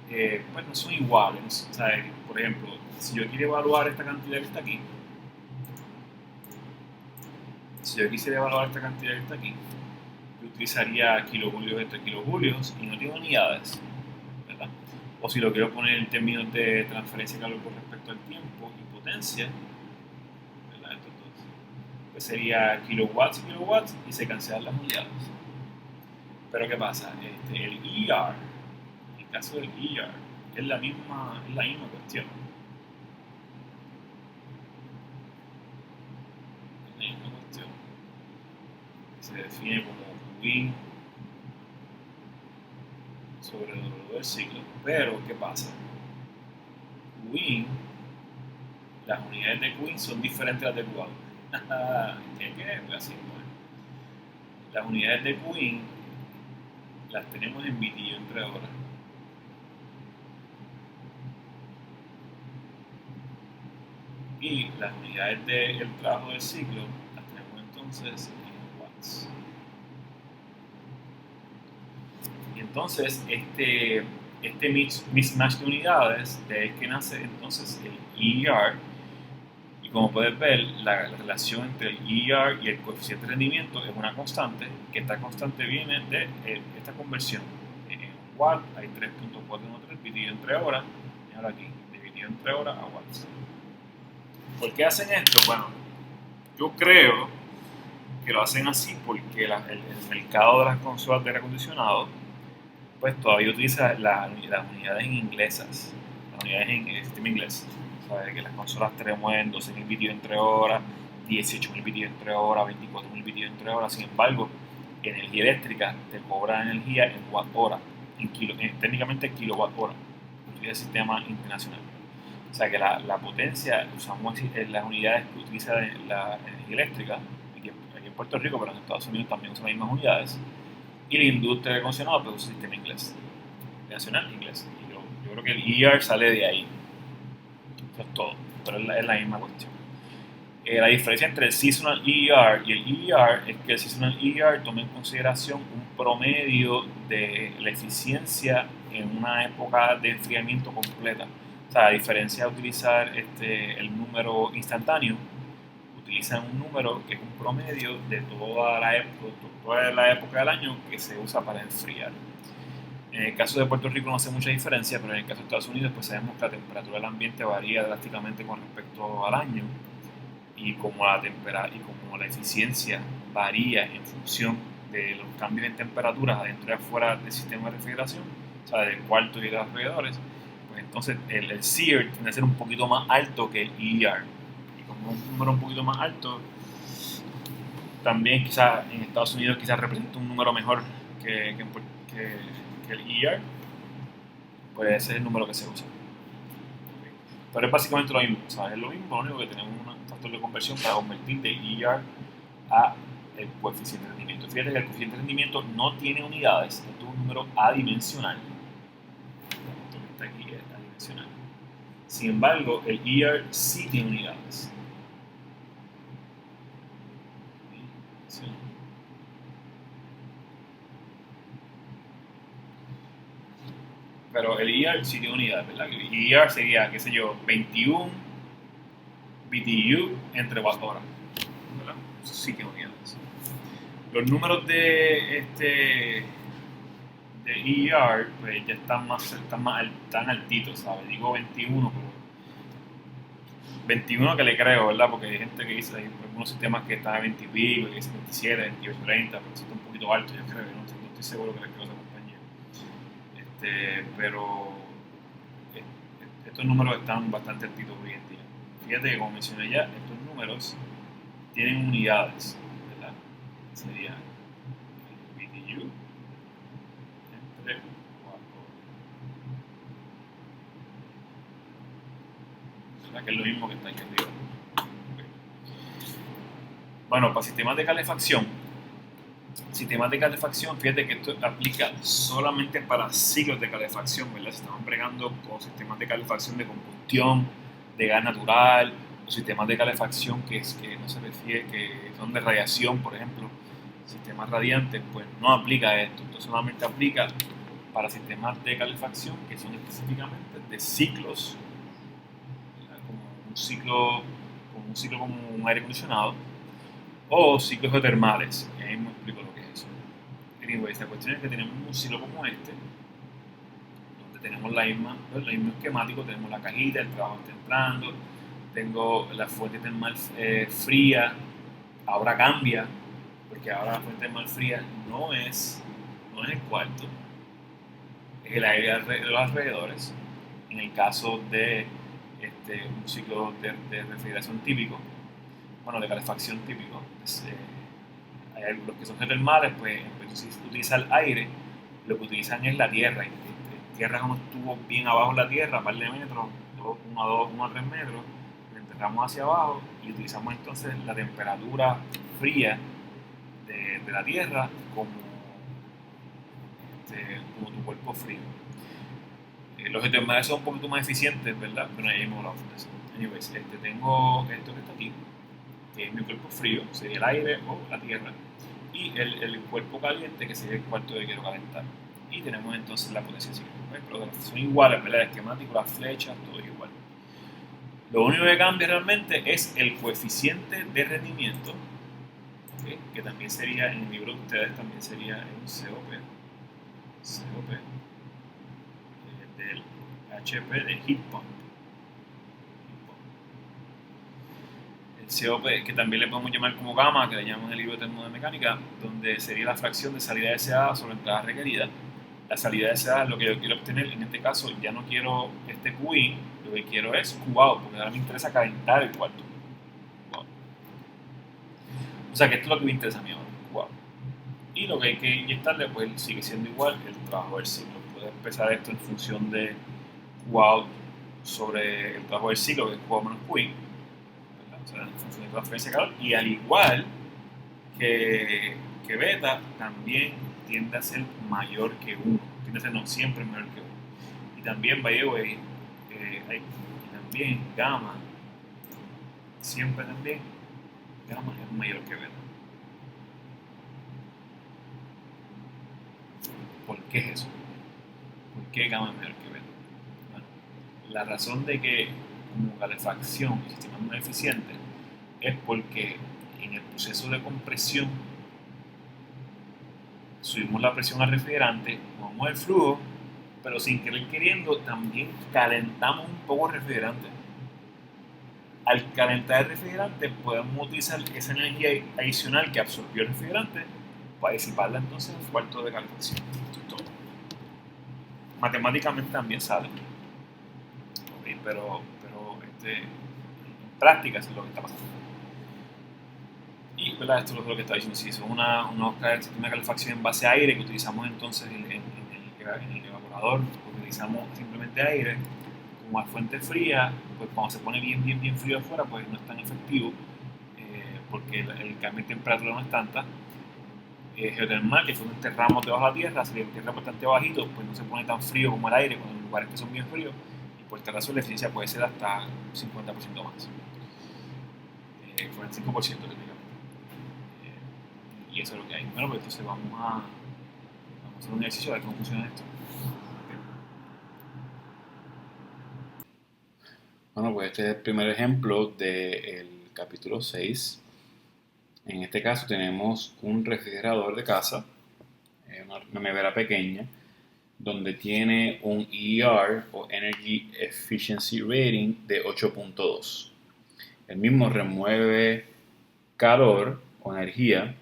pues no son iguales. O sea, por ejemplo, si yo quiero evaluar esta cantidad que está aquí, si yo quisiera evaluar esta cantidad que está aquí, yo utilizaría kilojulios entre kilojulios y no tengo unidades, ¿verdad? O si lo quiero poner en términos de transferencia de calor con respecto al tiempo y potencia, ¿verdad? Entonces, pues sería kilowatts y kilowatts y se cancelan las unidades. Pero ¿qué pasa? El ER, en el caso del ER, es la misma cuestión. Es la misma cuestión. Se define como Win sobre el W del ciclo. Pero, ¿qué pasa? Win, las unidades de Win son diferentes a las de Watt. ¿Qué? Pues así, pues. Las unidades de Win las tenemos en BTU entre horas. y las unidades del trabajo del ciclo las tenemos entonces en watts. Y entonces este mismatch de unidades, de ahí es que nace entonces el ER. Y como puedes ver, la relación entre el ER y el coeficiente de rendimiento es una constante, que esta constante viene de esta conversión. En watt hay 3.413 dividido entre horas, y ahora aquí, dividido entre horas a watts. ¿Por qué hacen esto? Bueno, yo creo que lo hacen así porque el mercado de las consolas de aire acondicionado pues todavía utiliza las unidades en inglesas, las unidades en el sistema inglés. ¿Sabes? Que las consolas te remueven 12.000 bits entre horas, 18.000 bits entre horas, 24.000 bits entre horas. Sin embargo, energía eléctrica te cobra energía en watt hora, técnicamente kilowatt hora. Utiliza el sistema internacional. O sea que la potencia, usamos las unidades que utiliza la energía eléctrica, aquí en Puerto Rico, pero en Estados Unidos también usan las mismas unidades. Y la industria de condicionado pues usa el sistema inglés, nacional inglés. Y yo creo que el ER sale de ahí. Eso es todo, pero es la misma cuestión. La diferencia entre el Seasonal ER y el ER es que el Seasonal ER toma en consideración un promedio de la eficiencia en una época de enfriamiento completa. O sea, a diferencia de utilizar el número instantáneo, utilizan un número que es un promedio de toda la época del año que se usa para enfriar. En el caso de Puerto Rico no hace mucha diferencia, pero en el caso de Estados Unidos pues sabemos que la temperatura del ambiente varía drásticamente con respecto al año y como la eficiencia varía en función de los cambios en temperaturas adentro y afuera del sistema de refrigeración, o sea, del cuarto y de los alrededores, pues entonces el SEER tiende a ser un poquito más alto que el ER. Y como un número un poquito más alto, también quizás en Estados Unidos quizás representa un número mejor que el ER, pues ese es el número que se usa. Pero es básicamente lo mismo, ¿sabes? Es lo mismo, lo único que tenemos un factor de conversión para convertir de ER a el coeficiente de rendimiento. Fíjate que el coeficiente de rendimiento no tiene unidades, esto es un número adimensional. Esto que está aquí es adimensional. Sin embargo, el ER sí tiene unidades. Sí. Pero el ER sí tiene unidades, ¿verdad? El ER sería, qué sé yo, 21 BTU entre watt hora, ¿verdad? Eso sí tiene unidades. Los números de ER pues ya están altitos, ¿sabes? Digo 21, pero 21 que le creo, ¿verdad? Porque hay gente que dice, hay algunos sistemas que están a 20 y pico, que dicen 27, 28, 30, pero eso está un poquito alto, yo creo, no estoy seguro que le creo a esa compañía. Pero estos números están bastante altitos hoy en día. Fíjate que como mencioné ya, estos números tienen unidades, ¿verdad? Sería el BTU entre 4. O sea que es lo mismo que está aquí arriba. Okay. Bueno, para sistemas de calefacción, fíjate que esto aplica solamente para ciclos de calefacción, ¿verdad? Si estamos bregando con sistemas de calefacción de combustión, de gas natural, o sistemas de calefacción que no se refiere, que son de radiación, por ejemplo, sistemas radiantes, pues no aplica esto. Esto solamente aplica para sistemas de calefacción que son específicamente de ciclos, ¿verdad? Como un aire acondicionado, o ciclos geotermales. Y ahí me explico lo que es eso. Anyways, la cuestión es que tenemos un ciclo como este, donde tenemos el mismo esquemático, tenemos la cajita, el trabajo está entrando, tengo la fuente termal fría, ahora cambia, porque ahora la fuente termal fría no es el cuarto, es el aire de los alrededores. En el caso de un ciclo de refrigeración típico, bueno, de calefacción típico, hay algunos que son geotermales, pues en vez de utilizar aire, lo que utilizan es la tierra. Tierra como estuvo bien abajo en la tierra, un par de metros, 1 a 3 metros, lo enterramos hacia abajo y utilizamos entonces la temperatura fría de la tierra como tu cuerpo frío. Los geotermales son un poquito más eficientes, ¿verdad? Pero ahí hemos hablado de eso. anyways, tengo esto que está aquí, que es mi cuerpo frío, sería el aire o la tierra, y el cuerpo caliente, que sería el cuarto que quiero calentar. Y tenemos entonces la potencia cíclica. Pero son iguales, ¿verdad? El esquemático, las flechas, todo es igual. Lo único que cambia realmente es el coeficiente de rendimiento, ¿okay? Que también sería, en el libro de ustedes, también sería un COP del HP de heat pump. El COP, que también le podemos llamar como gamma, que le llaman en el libro de termodinámica, donde sería la fracción de salida deseada sobre entrada requerida. La salida deseada es lo que yo quiero obtener. En este caso, ya no quiero este QI, lo que quiero es QOUT, porque ahora me interesa calentar el cuarto. Wow. O sea que esto es lo que me interesa a mí ahora, QOUT. Y lo que hay que inyectarle, pues sigue siendo igual el trabajo del ciclo. Puedes empezar esto en función de QOUT sobre el trabajo del ciclo, que es QOUT menos QI, ¿verdad? O sea, en función de transferencia de calor. Y al igual que beta, también tiende a ser mayor que 1. Tiende a ser no siempre mayor que 1. Y también, by the way, y también gamma, siempre también, gamma es mayor que beta. ¿Por qué es eso? ¿Por qué gamma es mayor que beta? Bueno, la razón de que como calefacción el sistema es más eficiente es porque en el proceso de compresión subimos la presión al refrigerante, movemos el flujo, pero sin querer queriendo también calentamos un poco el refrigerante. Al calentar el refrigerante podemos utilizar esa energía adicional que absorbió el refrigerante para disiparla entonces en el cuarto de calefacción. Esto es todo. Matemáticamente también sale, ¿okay? pero en práctica eso es lo que está pasando. Y ¿verdad? Esto es lo que está diciendo. Si son un sistema de calefacción en base a aire que utilizamos entonces en el evaporador, utilizamos simplemente aire como a fuente fría, pues cuando se pone bien frío afuera, pues no es tan efectivo porque el cambio de temperatura no es tanta. Geotermal, que cuando enterramos debajo de la tierra, si le entierra bastante bajito, pues no se pone tan frío como el aire, cuando en lugares que son bien fríos, y por esta razón la eficiencia puede ser hasta 50% más, 45% técnicamente. Y eso es lo que hay. Bueno, pues entonces vamos a hacer un ejercicio a ver cómo funciona esto. Bueno, pues este es el primer ejemplo del capítulo 6. En este caso tenemos un refrigerador de casa, una nevera pequeña, donde tiene un EER o Energy Efficiency Rating de 8.2. El mismo remueve calor o energía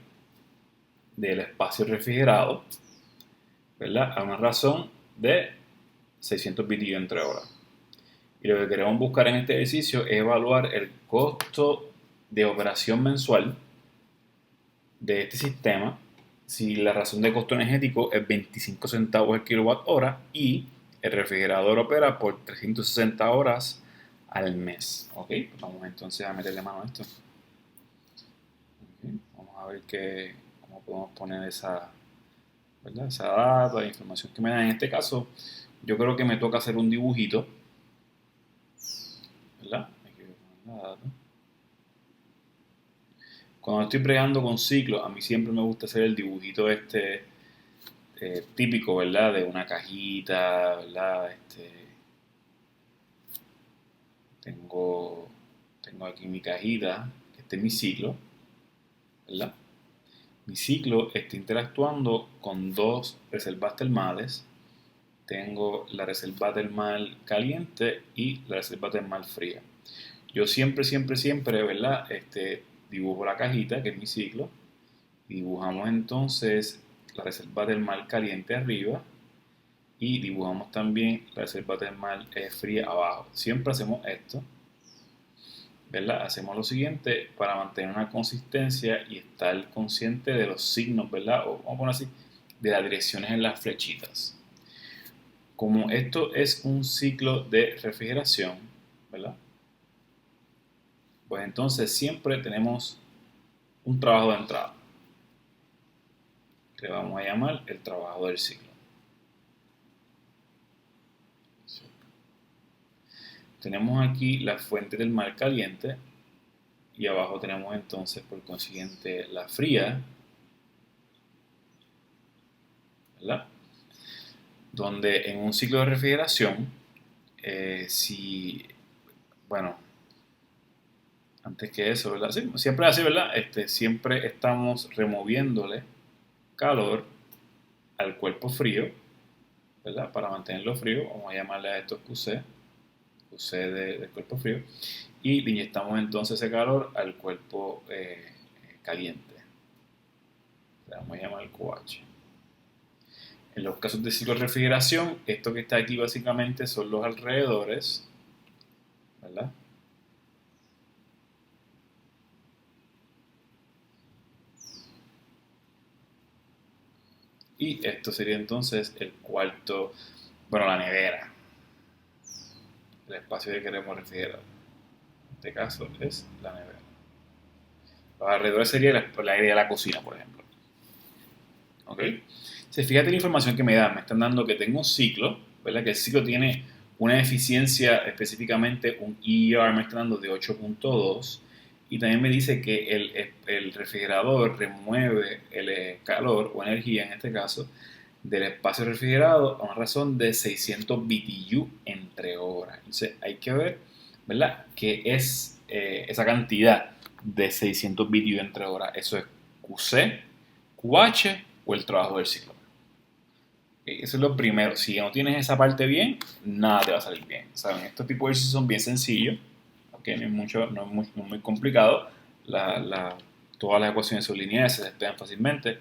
del espacio refrigerado, ¿verdad? A una razón de 600 BTU entre hora. Y lo que queremos buscar en este ejercicio es evaluar el costo de operación mensual de este sistema si la razón de costo energético es 25 centavos el kilowatt hora y el refrigerador opera por 360 horas al mes. Ok, pues vamos entonces a meterle mano a esto. Okay, vamos a ver cómo podemos poner esa, ¿verdad? Esa data, la información que me dan. En este caso, yo creo que me toca hacer un dibujito, ¿verdad? Aquí voy a poner la data. Cuando estoy bregando con ciclos, a mí siempre me gusta hacer el dibujito típico, ¿verdad? De una cajita, ¿verdad? Tengo, tengo aquí mi cajita, este es mi ciclo, ¿verdad? Mi ciclo está interactuando con dos reservas termales. Tengo la reserva termal caliente y la reserva termal fría. Yo siempre, ¿verdad? Dibujo la cajita, que es mi ciclo. Dibujamos entonces la reserva termal caliente arriba y dibujamos también la reserva termal fría abajo. Siempre hacemos esto, ¿verdad? Hacemos lo siguiente para mantener una consistencia y estar consciente de los signos, ¿verdad? O vamos a poner así, de las direcciones en las flechitas. Como esto es un ciclo de refrigeración, ¿verdad? Pues entonces siempre tenemos un trabajo de entrada, que le vamos a llamar el trabajo del ciclo. tenemos aquí la fuente del mar caliente y abajo tenemos entonces por consiguiente la fría, ¿verdad? Donde en un ciclo de refrigeración, si, bueno, antes que eso, ¿verdad? Sí, siempre así, ¿verdad? Siempre estamos removiéndole calor al cuerpo frío, ¿verdad? Para mantenerlo frío, vamos a llamarle a esto QC, del cuerpo frío, y le inyectamos entonces ese calor al cuerpo caliente. Le vamos a llamar QH. En los casos de ciclo de refrigeración, esto que está aquí básicamente son los alrededores, ¿verdad? Y esto sería entonces el cuarto, bueno, la nevera, el espacio que queremos refrigerar. En este caso es la nevera. Los alrededores sería el área de la cocina, por ejemplo. ¿Ok? Si fíjate la información que me dan, me están dando que tengo un ciclo, ¿verdad? Que el ciclo tiene una eficiencia, específicamente un EER, me están dando de 8.2, y también me dice que el refrigerador remueve el calor o energía, en este caso, del espacio refrigerado a una razón de 600 BTU entre horas. Entonces hay que ver, ¿verdad?, qué es esa cantidad de 600 BTU entre horas. Eso es QC, QH o el trabajo del ciclo. Eso es lo primero. Si no tienes esa parte bien, nada te va a salir bien. ¿Saben? Estos tipos de ejercicios son bien sencillos, ¿okay? No es muy complicado. Todas las ecuaciones son lineales, se despegan fácilmente.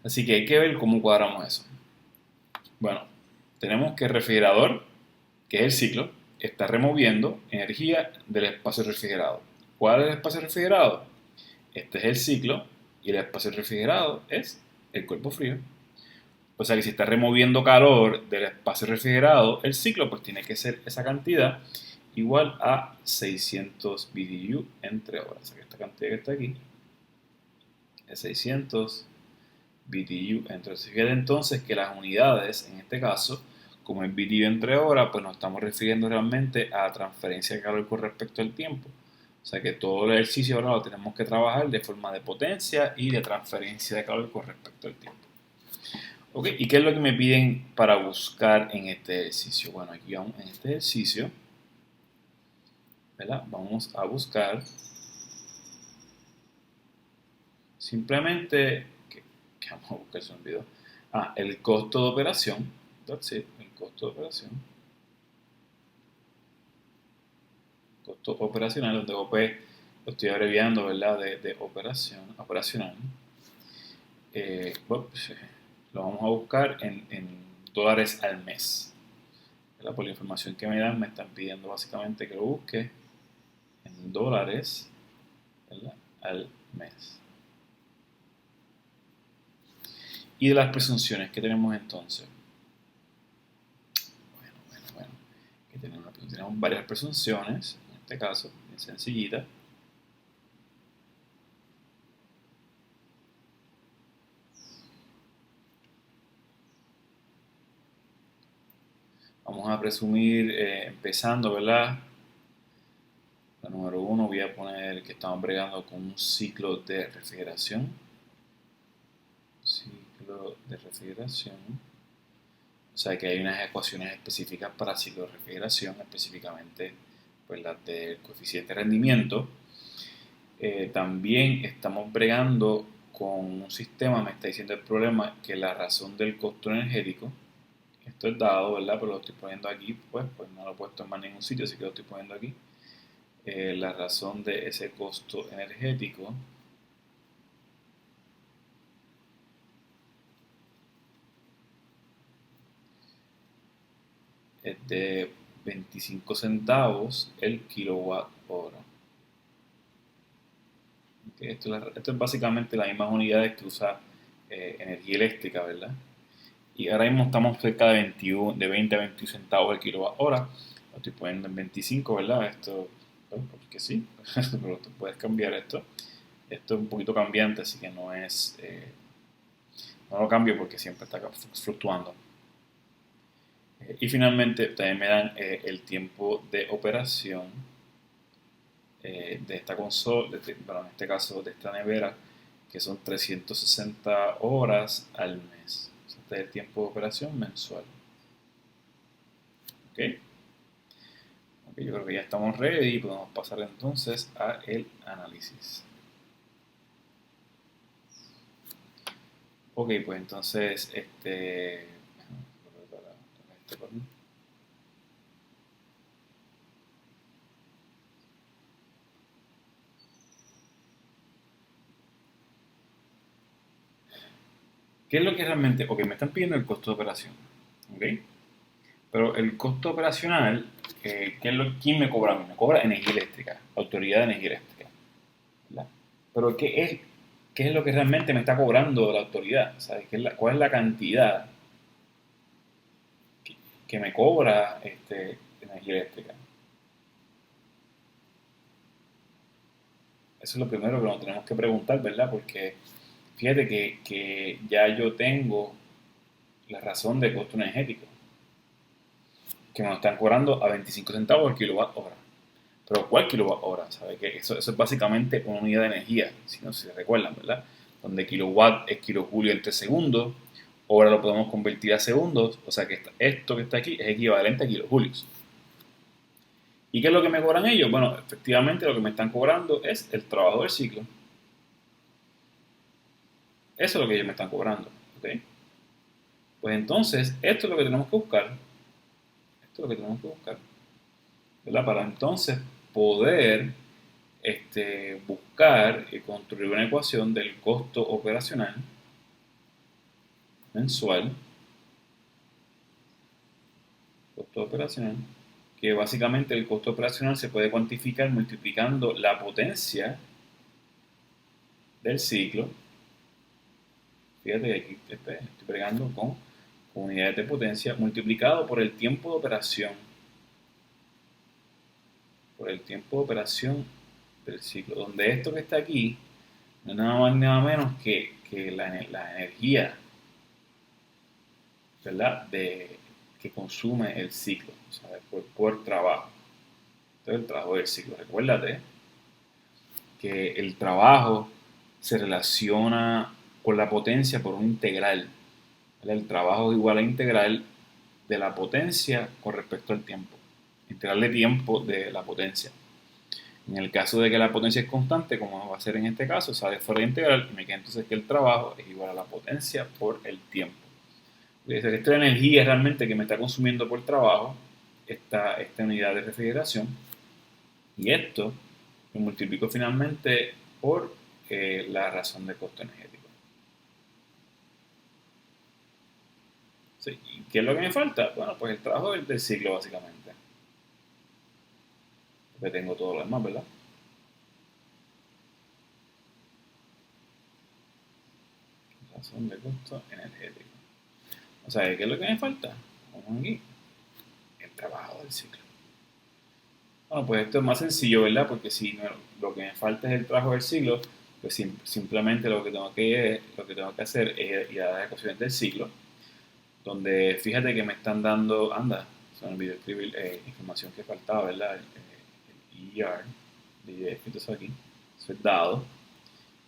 Así que hay que ver cómo cuadramos eso. Bueno, tenemos que el refrigerador, que es el ciclo, está removiendo energía del espacio refrigerado. ¿Cuál es el espacio refrigerado? Este es el ciclo y el espacio refrigerado es el cuerpo frío. O sea que si está removiendo calor del espacio refrigerado, el ciclo pues tiene que ser esa cantidad igual a 600 BTU entre horas. O sea que esta cantidad que está aquí es 600 BTU entre horas. Fíjate entonces que las unidades, en este caso, como es BTU entre horas, pues nos estamos refiriendo realmente a transferencia de calor con respecto al tiempo. O sea que todo el ejercicio ahora lo tenemos que trabajar de forma de potencia y de transferencia de calor con respecto al tiempo. Ok, ¿y qué es lo que me piden para buscar en este ejercicio? Bueno, aquí vamos en este ejercicio, ¿verdad? Vamos a buscar simplemente, ¿qué vamos a buscar? Se me olvidó. El costo de operación, that's it, el costo de operación, costo operacional, donde OP lo estoy abreviando, ¿verdad? De operacional. Lo vamos a buscar en dólares al mes. ¿Verdad? Por la información que me dan, me están pidiendo básicamente que lo busque en dólares, ¿verdad?, al mes. Y de las presunciones que tenemos entonces. Bueno. Que tenemos varias presunciones, en este caso, bien sencillita. Vamos a presumir, empezando, ¿verdad? La número 1 voy a poner que estamos bregando con un ciclo de refrigeración. Ciclo de refrigeración. O sea que hay unas ecuaciones específicas para ciclo de refrigeración, específicamente pues las del coeficiente de rendimiento. También estamos bregando con un sistema, me está diciendo el problema, que la razón del costo energético, esto es dado, ¿verdad? Pero lo estoy poniendo aquí, pues no lo he puesto en más ningún sitio, así que lo estoy poniendo aquí. La razón de ese costo energético es de 25 centavos el kilowatt hora. Okay, esto es básicamente las mismas unidades que usa energía eléctrica, ¿verdad? Y ahora mismo estamos cerca de 20 a 21 centavos el kilowatt hora. Lo estoy poniendo en 25, ¿verdad? Esto, pues, porque sí, pero tú puedes cambiar esto. Esto es un poquito cambiante, así que no lo cambio porque siempre está fluctuando. Y finalmente también me dan el tiempo de operación de esta consola, bueno, en este caso de esta nevera, que son 360 horas al mes. Este es el tiempo de operación mensual. ¿Ok? Ok, yo creo que ya estamos ready y podemos pasar entonces a el análisis. Ok, pues entonces, ¿qué es lo que realmente? Ok, me están pidiendo el costo de operación. ¿Ok? Pero el costo operacional, ¿quién me cobra a mí? Me cobra energía eléctrica, Autoridad de Energía Eléctrica. ¿Verdad? Pero ¿qué es lo que realmente me está cobrando la autoridad? ¿Sabes? ¿Cuál es la cantidad que, que me cobra energía eléctrica? Eso es lo primero que nos tenemos que preguntar, ¿verdad? Porque fíjate que ya yo tengo la razón de costo energético, que me lo están cobrando a 25 centavos el kilowatt hora. Pero ¿cuál kilowatt hora? ¿Sabe? Que eso es básicamente una unidad de energía, si no se recuerdan, ¿verdad? Donde kilowatt es kilojoulio entre segundos, hora lo podemos convertir a segundos, o sea que esto que está aquí es equivalente a kilojulios. ¿Y qué es lo que me cobran ellos? Bueno, efectivamente lo que me están cobrando es el trabajo del ciclo. Eso es lo que ellos me están cobrando. ¿Ok? Pues entonces, esto es lo que tenemos que buscar. Esto es lo que tenemos que buscar. ¿Verdad? Para entonces poder buscar y construir una ecuación del costo operacional mensual, costo operacional, que básicamente el costo operacional se puede cuantificar multiplicando la potencia del ciclo. Fíjate que aquí estoy bregando con unidades de potencia multiplicado por el tiempo de operación, del ciclo, donde esto que está aquí no es nada más ni nada menos que la energía, ¿verdad? Que consume el ciclo, ¿sabes? Por trabajo. Entonces, el trabajo del ciclo. Recuérdate que el trabajo se relaciona con la potencia por un integral. ¿Vale? El trabajo es igual a integral de la potencia con respecto al tiempo. Integral de tiempo de la potencia. En el caso de que la potencia es constante, como va a ser en este caso, sale fuera de integral y me queda entonces que el trabajo es igual a la potencia por el tiempo. Esta es la energía realmente que me está consumiendo por trabajo, esta unidad de refrigeración, y esto lo multiplico finalmente por la razón de costo energético. Sí, ¿y qué es lo que me falta? Bueno, pues el trabajo del ciclo básicamente, porque tengo todo lo demás, ¿verdad? Razón de costo energético. O sea, ¿qué es lo que me falta? Vamos aquí, el trabajo del ciclo. Bueno, pues esto es más sencillo, ¿verdad? Porque si no, lo que me falta es el trabajo del ciclo, pues simplemente lo que tengo que hacer es ir a las ecuaciones del ciclo, donde fíjate que me están dando, se me olvidó escribir información que faltaba, ¿verdad? El ER, de escrito eso aquí, eso es dado.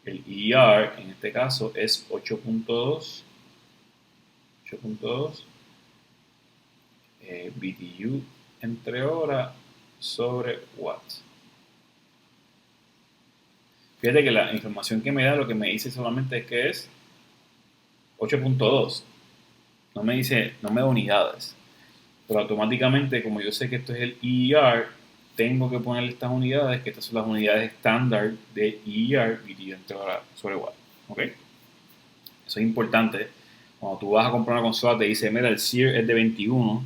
El ER en este caso es 8.2 BTU entre hora sobre watts. Fíjate que la información que me da lo que me dice solamente es que es 8.2. No me da unidades. Pero automáticamente, como yo sé que esto es el EER, tengo que poner estas unidades, que estas son las unidades estándar de EER dividido entre hora sobre watt. ¿Ok? Eso es importante. Cuando tú vas a comprar una consola te dice, mira, el SEER es de 21,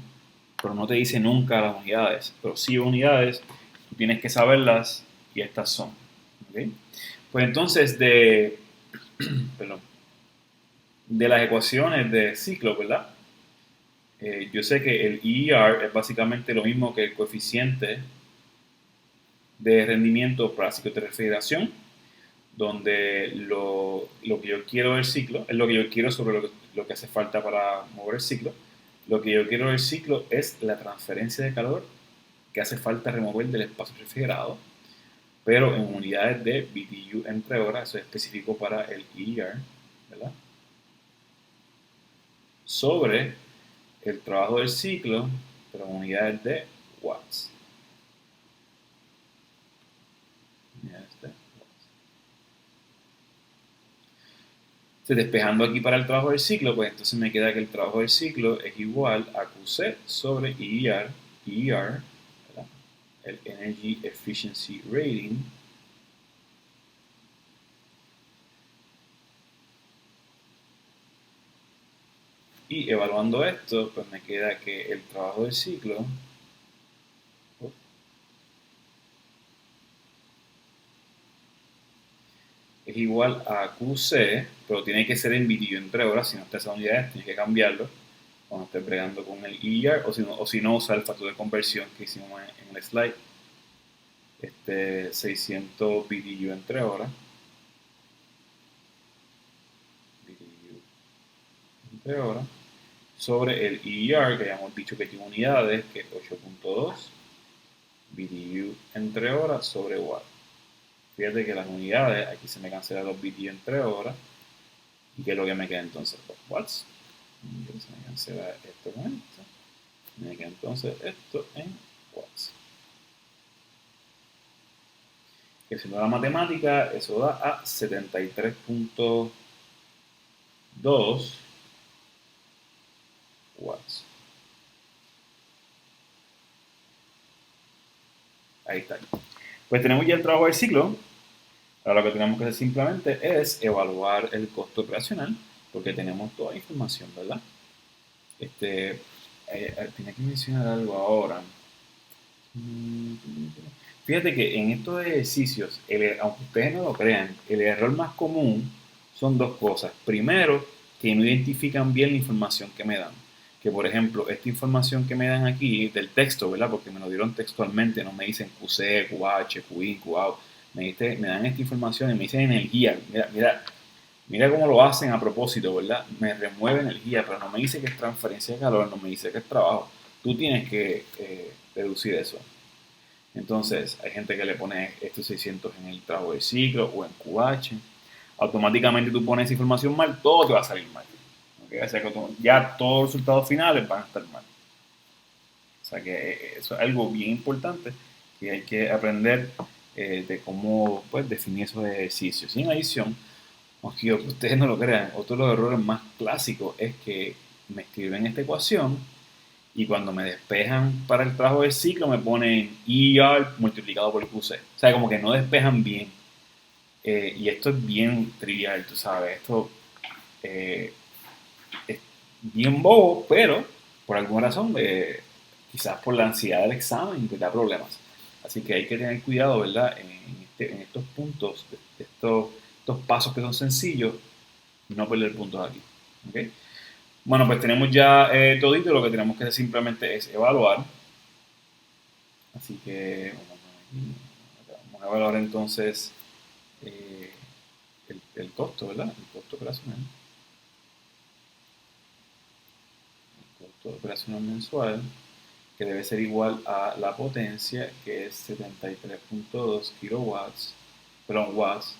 pero no te dice nunca las unidades. Pero sí unidades, tú tienes que saberlas y estas son. ¿Ok? Pues entonces perdón, de las ecuaciones de ciclo, ¿verdad? Yo sé que el EER es básicamente lo mismo que el coeficiente de rendimiento para ciclos de refrigeración, donde lo que yo quiero del ciclo es lo que yo quiero sobre lo que hace falta para mover el ciclo, Lo que yo quiero del ciclo es la transferencia de calor que hace falta remover del espacio refrigerado, pero en unidades de BTU entre horas, eso es específico para el ER, ¿verdad? Sobre el trabajo del ciclo, pero en unidades de watts. Unidades de watts. Entonces, despejando aquí para el trabajo del ciclo, pues entonces me queda que el trabajo del ciclo es igual a QC sobre ER, ¿verdad? El Energy Efficiency Rating, y evaluando esto, pues me queda que el trabajo del ciclo es igual a QC, pero tiene que ser en BTU entre horas, si no está esa unidades, tienes que cambiarlo cuando estés bregando con el ER, o si no usa el factor de conversión que hicimos en el slide, 600 BTU entre horas, BTU entre horas, sobre el ER, que ya hemos dicho que tiene unidades, que es 8.2 BTU entre horas sobre watt. Fíjate que las unidades, aquí se me cancelan los BTU entre horas, y que es lo que me queda entonces, los watts. Se me cancela esto con esto. Me queda entonces esto en watts. Que si no la matemática, eso da a 73.2 watts. Ahí está. Pues tenemos ya el trabajo del ciclo. Ahora lo que tenemos que hacer simplemente es evaluar el costo operacional, porque tenemos toda la información, ¿verdad? Tenía que mencionar algo ahora. Fíjate que en estos ejercicios, aunque ustedes no lo crean, el error más común son dos cosas. Primero, que no identifican bien la información que me dan. Que por ejemplo, esta información que me dan aquí del texto, ¿verdad? Porque me lo dieron textualmente, no me dicen QC, QH, QI, QAO. Me dan esta información y me dicen energía. Mira cómo lo hacen a propósito, ¿verdad? Me remueve energía, pero no me dice que es transferencia de calor, no me dice que es trabajo. Tú tienes que deducir eso. Entonces, hay gente que le pone estos 600 en el trabajo de ciclo o en QH. Automáticamente tú pones esa información mal, todo te va a salir mal. ¿Okay? O sea que ya todos los resultados finales van a estar mal. O sea que eso es algo bien importante que hay que aprender de cómo pues, definir esos ejercicios. Y en adición, aunque ustedes no lo crean, otro de los errores más clásicos es que me escriben esta ecuación y cuando me despejan para el trabajo del ciclo me ponen ER multiplicado por QC. O sea, como que no despejan bien. Y esto es bien trivial, tú sabes. Esto eh, es bien bobo, pero por alguna razón, quizás por la ansiedad del examen, te da problemas. Así que hay que tener cuidado, ¿verdad? En estos puntos, estos pasos que son sencillos, no perder puntos aquí. ¿Okay? Bueno, pues tenemos ya todito, lo que tenemos que hacer simplemente es evaluar. Así que vamos a evaluar entonces eh, el costo, ¿verdad? El costo operacional. El costo operacional mensual, que debe ser igual a la potencia, que es 73.2 kilowatts, perdón, watts,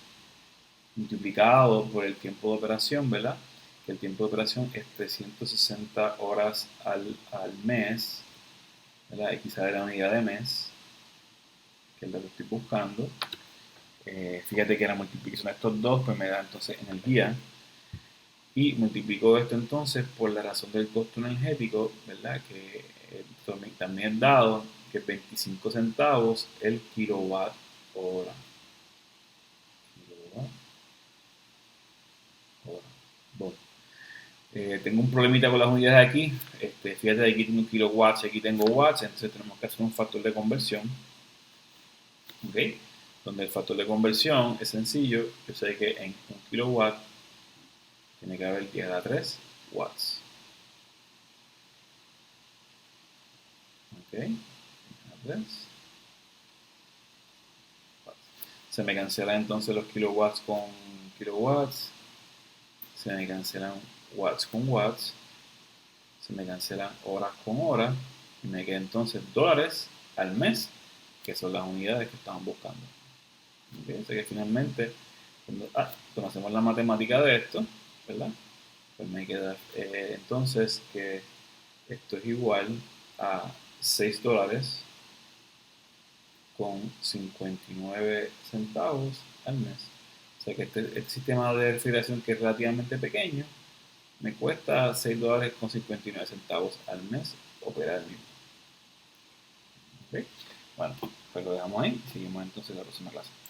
multiplicado por el tiempo de operación, ¿verdad? Que el tiempo de operación es 360 horas al mes, ¿verdad? X sale la unidad de mes, que es lo que estoy buscando. Fíjate que la multiplicación de estos dos pues me da entonces energía y multiplico esto entonces por la razón del costo energético, ¿verdad? Que también dado que 25 centavos el kilowatt hora. Kilowatt hora. Bueno, tengo un problemita con las unidades aquí. Fíjate, aquí tengo kilowatts, aquí tengo watts, entonces tenemos que hacer un factor de conversión. ¿Ok? Donde el factor de conversión es sencillo. Yo sé que en un kilowatt tiene que haber 10 a la 3 watts. ¿Ok? 10 a la 3 watts. Se me cancelan entonces los kilowatts con kilowatts. Se me cancelan watts con watts. se me cancelan horas con horas y me quedan entonces dólares al mes, que son las unidades que estamos buscando. ¿Okay? Así que finalmente, cuando hacemos la matemática de esto, ¿verdad? Pues me queda entonces que esto es igual a 6 dólares con 59 centavos al mes. O sea que este sistema de refrigeración, que es relativamente pequeño, me cuesta 6 dólares con 59 centavos al mes operar el mismo. ¿Okay? Bueno, pues lo dejamos ahí. Seguimos entonces la próxima clase.